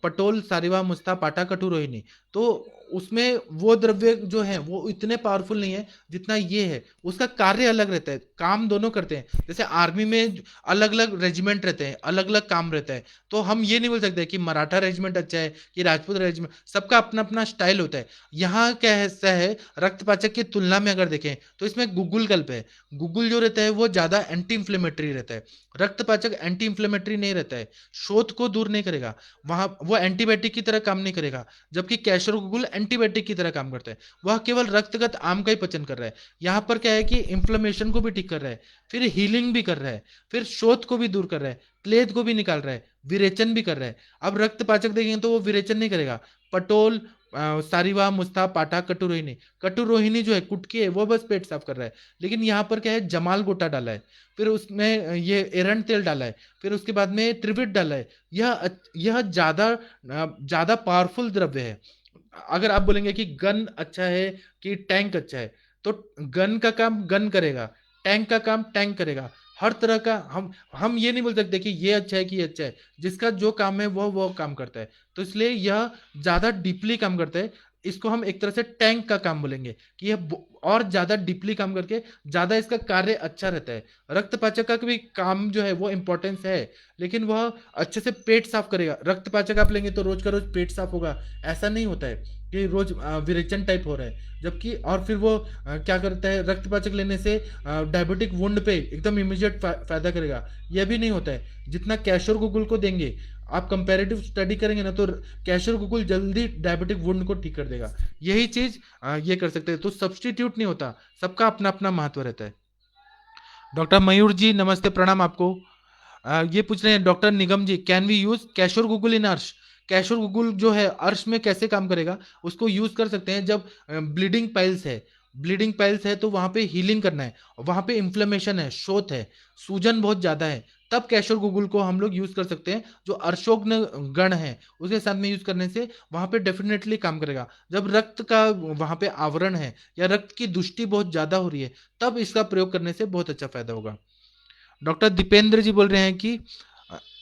पटोल, सारिवा, मुस्ता, पाठा, कटुरोहिणी। तो उसमें वो द्रव्य जो है वो इतने पावरफुल नहीं है जितना ये है। उसका कार्य अलग रहता है, काम दोनों करते हैं। जैसे आर्मी में अलग अलग रेजिमेंट रहते हैं, अलग अलग काम रहता है। तो हम ये नहीं बोल सकते कि मराठा रेजिमेंट अच्छा है कि राजपूत रेजिमेंट, सबका अपना अपना स्टाइल होता है। यहाँ क्या ऐसा है, रक्तपाचक की तुलना में अगर देखें तो इसमें गुगुल गल्प है। गुगुल जो रहता है वो ज्यादा एंटी इंफ्लेमेटरी रहता है, रक्तपाचक एंटी इंफ्लेमेटरी नहीं रहता है, शोथ को दूर नहीं करेगा, वहां वो एंटीबायोटिक की तरह काम नहीं करेगा। जबकि कैशोर गुगुल एंटीबायोटिक की तरह काम करता है, वह केवल रक्तगत आम का ही पचन कर रहा है। यहाँ पर क्या है कि इंफ्लेमेशन को भी ठीक कर रहा है, फिर हीलिंग भी कर रहा है, फिर शोथ को भी दूर कर रहा है, क्लेद को भी निकाल रहा है, विरेचन भी कर रहा है। अब रक्तपाचक देखेंगे तो वो विरेचन नहीं करेगा। पटोल, सारिवा, मुस्ता, पाठा, कटुरोहिणी, कटुरोहिणी जो है कुटकी है वो बस पेट साफ कर रहा है। लेकिन यहाँ पर क्या है, जमाल गोटा डाला है, फिर उसमें ये एरंड तेल डाला है, फिर उसके बाद में त्रिविट डाला है। यह ज्यादा पावरफुल द्रव्य है। अगर आप बोलेंगे कि गन अच्छा है कि टैंक अच्छा है, तो गन का काम गन करेगा, टैंक का काम टैंक करेगा। हर तरह का हम ये नहीं बोल सकते कि ये अच्छा है कि ये अच्छा है, जिसका जो काम है वो काम करता है। तो इसलिए यह ज्यादा डीपली काम करता है। इसको हम एक तरह से टैंक का काम बोलेंगे कि यह और ज्यादा डीपली काम करके ज्यादा इसका कार्य अच्छा रहता है। रक्तपाचक का भी काम जो है वो इंपॉर्टेंस है, लेकिन वह अच्छे से पेट साफ करेगा। रक्तपाचक आप लेंगे तो रोज का रोज पेट साफ होगा, ऐसा नहीं होता है कि रोज विरेचन टाइप हो रहा है। जबकि और फिर वो क्या करता है, रक्तपाचक लेने से डायबिटिक वुंड पे एकदम इमीडिएट फायदा करेगा, यह भी नहीं होता है। जितना कैशोर गुगुल को देंगे, आप कंपैरेटिव स्टडी करेंगे ना, तो कैशोर गुगुल जल्दी डायबिटिक वुंड को ठीक कर देगा। यही चीज ये कर सकते हैं। तो सब्सटीट्यूट नहीं होता, सबका अपना अपना महत्व रहता है। डॉक्टर मयूर जी नमस्ते प्रणाम आपको। ये पूछ रहे हैं doctor Nigam ji, can we use Kaishore guggul in arsh. कैशोर गुगुल जो है अर्श में कैसे काम करेगा, उसको यूज कर सकते हैं जब ब्लीडिंग पाइल्स है। ब्लीडिंग पाइल्स है तो वहां पे हीलिंग करना है, वहां पे इन्फ्लेमेशन है, शोथ है, सूजन बहुत ज्यादा है, तब कैशोर गूगल को हम लोग यूज कर सकते हैं। जो अर्शोग्न गण है उसके साथ में यूज करने से वहां पे डेफिनेटली काम करेगा। जब रक्त का वहां पे आवरण है या रक्त की दुष्टि बहुत ज्यादा हो रही है, तब इसका प्रयोग करने से बहुत अच्छा फायदा होगा। डॉक्टर दीपेंद्र जी बोल रहे हैं कि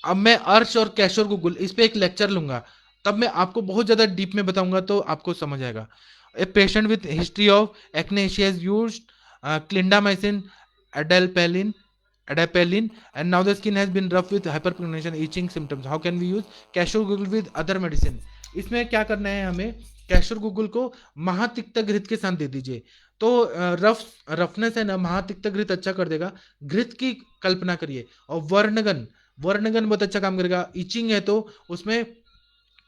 अब मैं अर्श और कैशोर गूगल इस पे एक लेक्चर लूंगा, तब मैं आपको बहुत ज्यादा डीप में बताऊंगा तो आपको समझ आएगा। A patient with history of acne, she has used clindamycin, adapalene adapalene, and now the skin has been rough with hyperpigmentation, itching symptoms. How can we use Kaishore guggul with other medicine? इसमें क्या करना है हमें, कैशोर गूगल को महातिक्त घृत के साथ दे दीजिए। तो रफनेस है ना, महातिक्त घृत अच्छा कर देगा। घृत की कल्पना करिए। और वर्णगन, वर्णगन बहुत अच्छा काम करेगा। इचिंग है तो उसमें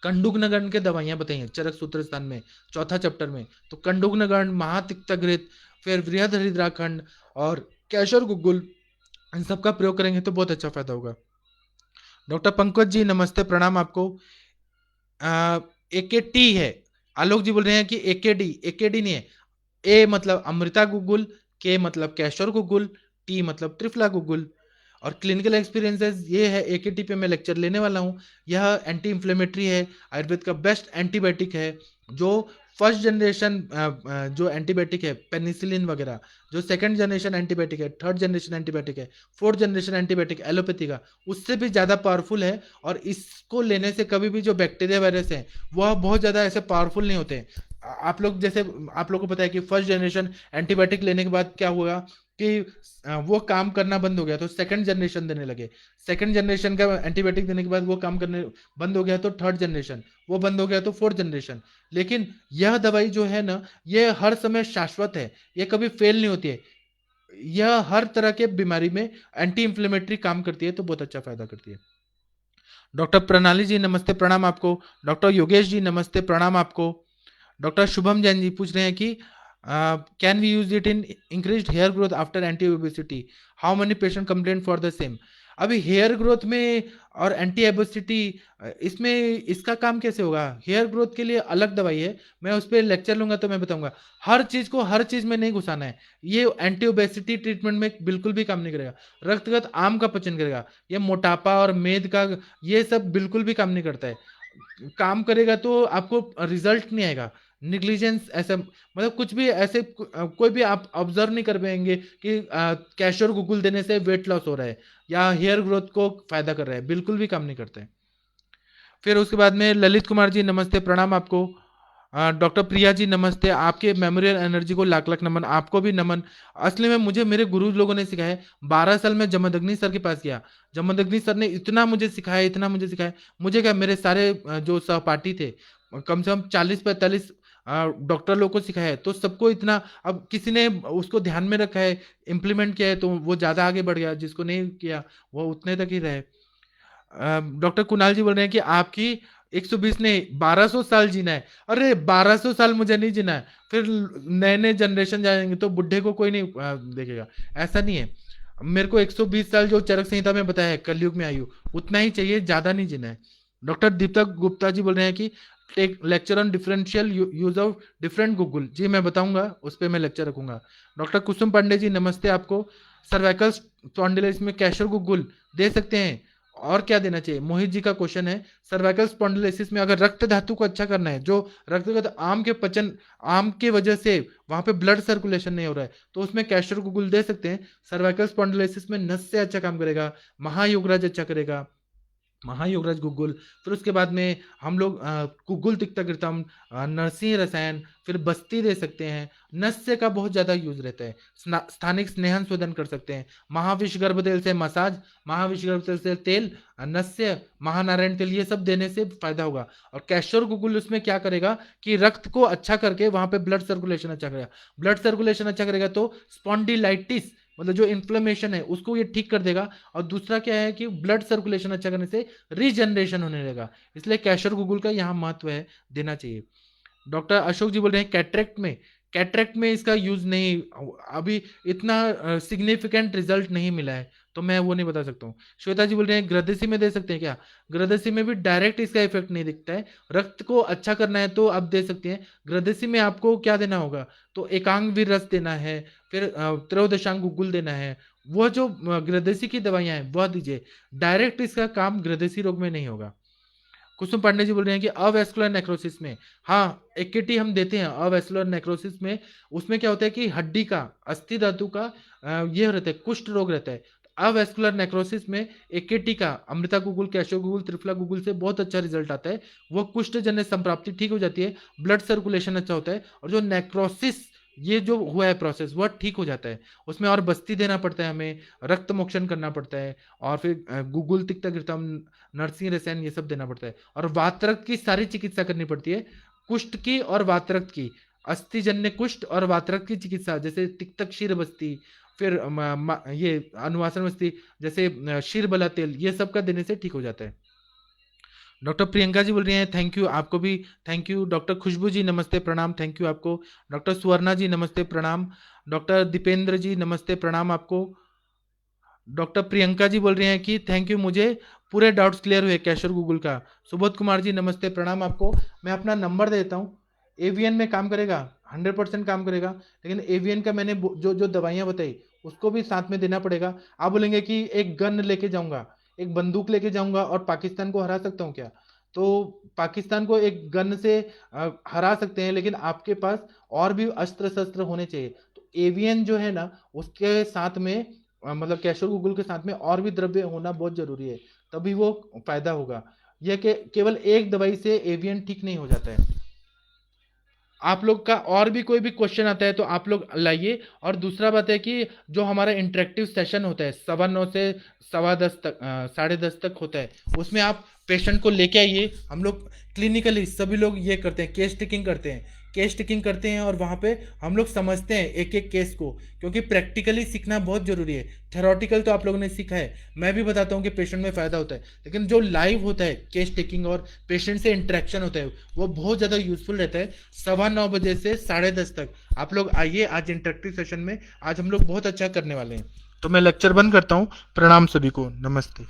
कंडुग्नगन के दवाइयां बताई हैं चरक सूत्र स्थान में, चौथा चैप्टर में। तो कंडुग्नगन, महातिक्त घृत, फिर वृहद हरिद्राखंड और कैशोर गूगल, इन सब का प्रयोग करेंगे तो बहुत अच्छा फायदा होगा। डॉक्टर पंकज जी नमस्ते, प्रणाम आपको। AKT है, आलोक जी बोल रहे हैं कि AKD, AKD नहीं है। ए मतलब अमृता गूगल, के मतलब कैशोर गूगल, टी मतलब त्रिफला गूगल। और क्लिनिकल एक्सपीरियंसेस ये है, AKT पे मैं लेक्चर लेने वाला हूँ। यह एंटी इंफ्लेमेटरी है, आयुर्वेद का बेस्ट एंटीबायोटिक है। जो फर्स्ट जनरेशन जो एंटीबायोटिक है पेनिसिलिन वगैरह, जो सेकंड जनरेशन एंटीबायोटिक है, थर्ड जनरेशन एंटीबायोटिक है, फोर्थ जनरेशन एंटीबायोटिक एलोपैथी का, उससे भी ज़्यादा पावरफुल है। और इसको लेने से कभी भी जो बैक्टीरिया वायरस है वह बहुत ज़्यादा ऐसे पावरफुल नहीं होते हैं। आप लोग जैसे, आप लोग को पता है कि फर्स्ट जनरेशन एंटीबायोटिक लेने के बाद क्या हुआ कि वो काम करना बंद हो गया, तो सेकंड जनरेशन देने लगे। सेकंड जनरेशन का एंटीबायोटिक देने के बाद वो काम करने बंद हो गया तो थर्ड जनरेशन, वो बंद हो गया तो फोर्थ जनरेशन। लेकिन यह दवाई जो है ना, ये हर समय शाश्वत है, ये कभी फेल नहीं होती है। यह हर तरह के बीमारी में एंटी इंफ्लेमेटरी काम करती है, तो बहुत अच्छा फायदा करती है। डॉक्टर प्रणाली जी नमस्ते, प्रणाम आपको। डॉक्टर योगेश जी नमस्ते, प्रणाम आपको। डॉक्टर शुभम जैन जी पूछ रहे हैं कि can we use it in increased hair growth after anti obesity, how many patient complaint for the same. अभी हेयर ग्रोथ में और एंटी ओबेसिटी, इसमें इसका काम कैसे होगा। हेयर ग्रोथ के लिए अलग दवाई है, मैं उस पर लेक्चर लूंगा तो मैं बताऊंगा। हर चीज को हर चीज में नहीं घुसाना है। ये एंटी ओबेसिटी ट्रीटमेंट में बिल्कुल भी काम नहीं करेगा। रक्तगत आम का पचन करेगा, ये मोटापा और मेद का, ये सब बिल्कुल भी काम नहीं करता है। काम करेगा तो आपको रिजल्ट नहीं आएगा। निग्लिजेंस ऐसा मतलब कुछ भी ऐसे कोई भी आप ऑब्जर्व नहीं कर पाएंगे कि कैशोर गूगल देने से वेट लॉस हो रहा है या हेयर ग्रोथ को फायदा कर रहा है, बिल्कुल भी काम नहीं करते हैं। फिर उसके बाद में ललित कुमार जी नमस्ते, प्रणाम आपको। डॉक्टर प्रिया जी नमस्ते, आपके मेमोरियल एनर्जी को लाख लाख नमन, आपको भी नमन। असली में मुझे मेरे गुरु लोगों ने सिखाया है। 12 साल में जमदग्नि सर के पास गया, जमदग्नि सर ने इतना मुझे सिखाया, इतना मुझे सिखाया। मुझे क्या, मेरे सारे जो सहपाठी थे, कम से कम 40-45 डॉक्टर लोग को सिखाया है, तो सबको इतना, अब किसी ने उसको ध्यान में रखा है, इम्प्लीमेंट किया है, तो वो ज़्यादा आगे बढ़ गया, जिसको नहीं किया वो उतने तक ही रहे। डॉक्टर कुणाल जी बोल रहे हैं कि आपकी 120 नहीं 1200 साल जीना है। अरे 1200 साल मुझे नहीं जीना है, फिर नए नए जनरेशन जाएंगे तो बुढ़े को कोई नहीं देखेगा। ऐसा नहीं है, मेरे को 120 साल जो चरक संहिता में बताया है कलयुग में आयु, उतना ही चाहिए, ज्यादा नहीं जीना है। डॉक्टर दीपक गुप्ता जी बोल रहे हैं कि take lecture on differential use of different guggul. जी मैं बताऊंगा, उस पर मैं लेक्चर रखूंगा। डॉक्टर कुसुम पांडे जी नमस्ते आपको। सर्वाइकल स्पॉन्डिलाइटिस में कैशोर गूगल दे सकते हैं, और क्या देना चाहिए। मोहित जी का क्वेश्चन है, सर्वाइकल स्पॉन्डिलोसिस में अगर रक्त धातु को अच्छा करना है, जो रक्तगत आम के पचन, आम के वजह से वहां पे ब्लड सर्कुलेशन नहीं हो रहा है, तो उसमें कैशोर गूगल दे सकते हैं। सर्वाइकल स्पॉन्डिलोसिस में नस से अच्छा काम करेगा, महायोगराज अच्छा करेगा, महायोगराज गूगल। फिर उसके बाद में हम लोग गूगल तिक्तकृतम, नरसिंह रसायन, फिर बस्ती दे सकते हैं। नस्य का बहुत ज्यादा यूज रहता है, स्थानिक स्नेहन शोधन कर सकते हैं। महाविष गर्भ तेल से मसाज, महाविष गर्भ तेल से तेल, नस्य, महानारायण तेल, ये सब देने से फायदा होगा। और कैशोर गूगल उसमें क्या करेगा कि रक्त को अच्छा करके वहां पे ब्लड सर्कुलेशन अच्छा करेगा। ब्लड सर्कुलेशन अच्छा करेगा तो स्पॉन्डिलाइटिस मतलब जो इन्फ्लेमेशन है उसको ये ठीक कर देगा। और दूसरा क्या है कि ब्लड सर्कुलेशन अच्छा करने से रीजनरेशन होने लगेगा। इसलिए कैशोर गूगल का यहाँ महत्व है, देना चाहिए। डॉक्टर अशोक जी बोल रहे हैं कैटरेक्ट में, कैटरेक्ट में इसका यूज नहीं, अभी इतना सिग्निफिकेंट रिजल्ट नहीं मिला है, तो मैं वो नहीं बता सकता हूँ। श्वेता जी बोल रहे हैं ग्रदसी में दे सकते हैं क्या। ग्रदसी में भी डायरेक्ट इसका इफेक्ट नहीं दिखता है, रक्त को अच्छा करना है तो आप दे सकते हैं। ग्रदसी में आपको क्या देना होगा, तो एकांग वीर रस देना है, फिर त्रयोदशांग गुगुल देना है, वो जो ग्रदेशी की दवाइयाँ हैं वह दीजिए। डायरेक्ट इसका काम ग्रदेशी रोग में नहीं होगा। कुसुम पांडे जी बोल रहे हैं कि अवेस्कुलर नेक्रोसिस में, हाँ, एकेटी हम देते हैं अवेस्कुलर नेक्रोसिस में। उसमें क्या होता है कि हड्डी का, अस्थि धातु का ये रहता है, कुष्ठ रोग रहता है। अवेस्कुलर नेक्रोसिस में एकेटी का Amrita Google, cashew Google, triphala Google से बहुत अच्छा रिजल्ट आता है। वो कुष्ठ जन्य संप्राप्ति ठीक हो जाती है, ब्लड सर्कुलेशन अच्छा होता है, और जो नेक्रोसिस ये जो हुआ है प्रोसेस वह ठीक हो जाता है। उसमें और बस्ती देना पड़ता है हमें, रक्त मोक्षण करना पड़ता है, और फिर गूगल तिक्ता गिरतम, नरसिंह रसायन ये सब देना पड़ता है, और वातरक्त की सारी चिकित्सा करनी पड़ती है, कुष्ठ की और वातरक्त की, अस्थिजन्य कुष्ठ और वातरक्त की चिकित्सा, जैसे तिक्तक क्षीर बस्ती, फिर ये अनुवासन बस्ती, जैसे क्षीर बला तेल, ये सब का देने से ठीक हो जाता है। डॉक्टर प्रियंका जी बोल रही हैं थैंक यू, आपको भी थैंक यू। डॉक्टर खुशबू जी नमस्ते प्रणाम, थैंक यू आपको। डॉक्टर सुवर्णा जी नमस्ते प्रणाम। डॉक्टर दीपेंद्र जी नमस्ते प्रणाम आपको। डॉक्टर प्रियंका जी बोल रही हैं कि थैंक यू, मुझे पूरे डाउट्स क्लियर हुए कैशर गूगल का। सुबोध कुमार जी नमस्ते प्रणाम आपको। मैं अपना नंबर देता हूँ, एवीएन में काम करेगा, 100% काम करेगा, लेकिन एवीएन का मैंने जो जो दवाइयाँ बताई उसको भी साथ में देना पड़ेगा। आप बोलेंगे कि एक गन लेके जाऊंगा, एक बंदूक लेके जाऊंगा और पाकिस्तान को हरा सकता हूँ क्या? तो पाकिस्तान को एक गन से हरा सकते हैं, लेकिन आपके पास और भी अस्त्र शस्त्र होने चाहिए। तो एवीएन जो है ना, उसके साथ में मतलब कैशोर गूगल के साथ में और भी द्रव्य होना बहुत जरूरी है, तभी वो फायदा होगा। यह के केवल एक दवाई से एवीएन ठीक नहीं हो जाता है। आप लोग का और भी कोई भी क्वेश्चन आता है तो आप लोग लाइए। और दूसरा बात है कि जो हमारा इंटरेक्टिव सेशन होता है 9:15 से 10:15 तक, 10:30 तक होता है, उसमें आप पेशेंट को लेके आइए। हम लोग क्लिनिकली सभी लोग ये करते हैं, केस टेकिंग करते हैं, केस टेकिंग करते हैं, और वहाँ पे हम लोग समझते हैं एक एक केस को, क्योंकि प्रैक्टिकली सीखना बहुत जरूरी है। थेरोटिकल तो आप लोगों ने सीखा है, मैं भी बताता हूँ कि पेशेंट में फ़ायदा होता है, लेकिन जो लाइव होता है केस टेकिंग और पेशेंट से इंटरेक्शन होता है वो बहुत ज़्यादा यूजफुल रहता है। 9:15 बजे से 10:30 तक आप लोग आइए आज इंटरेक्टिव सेशन में। आज हम लोग बहुत अच्छा करने वाले हैं। तो मैं लेक्चर बंद करता हूँ। प्रणाम सभी को, नमस्ते।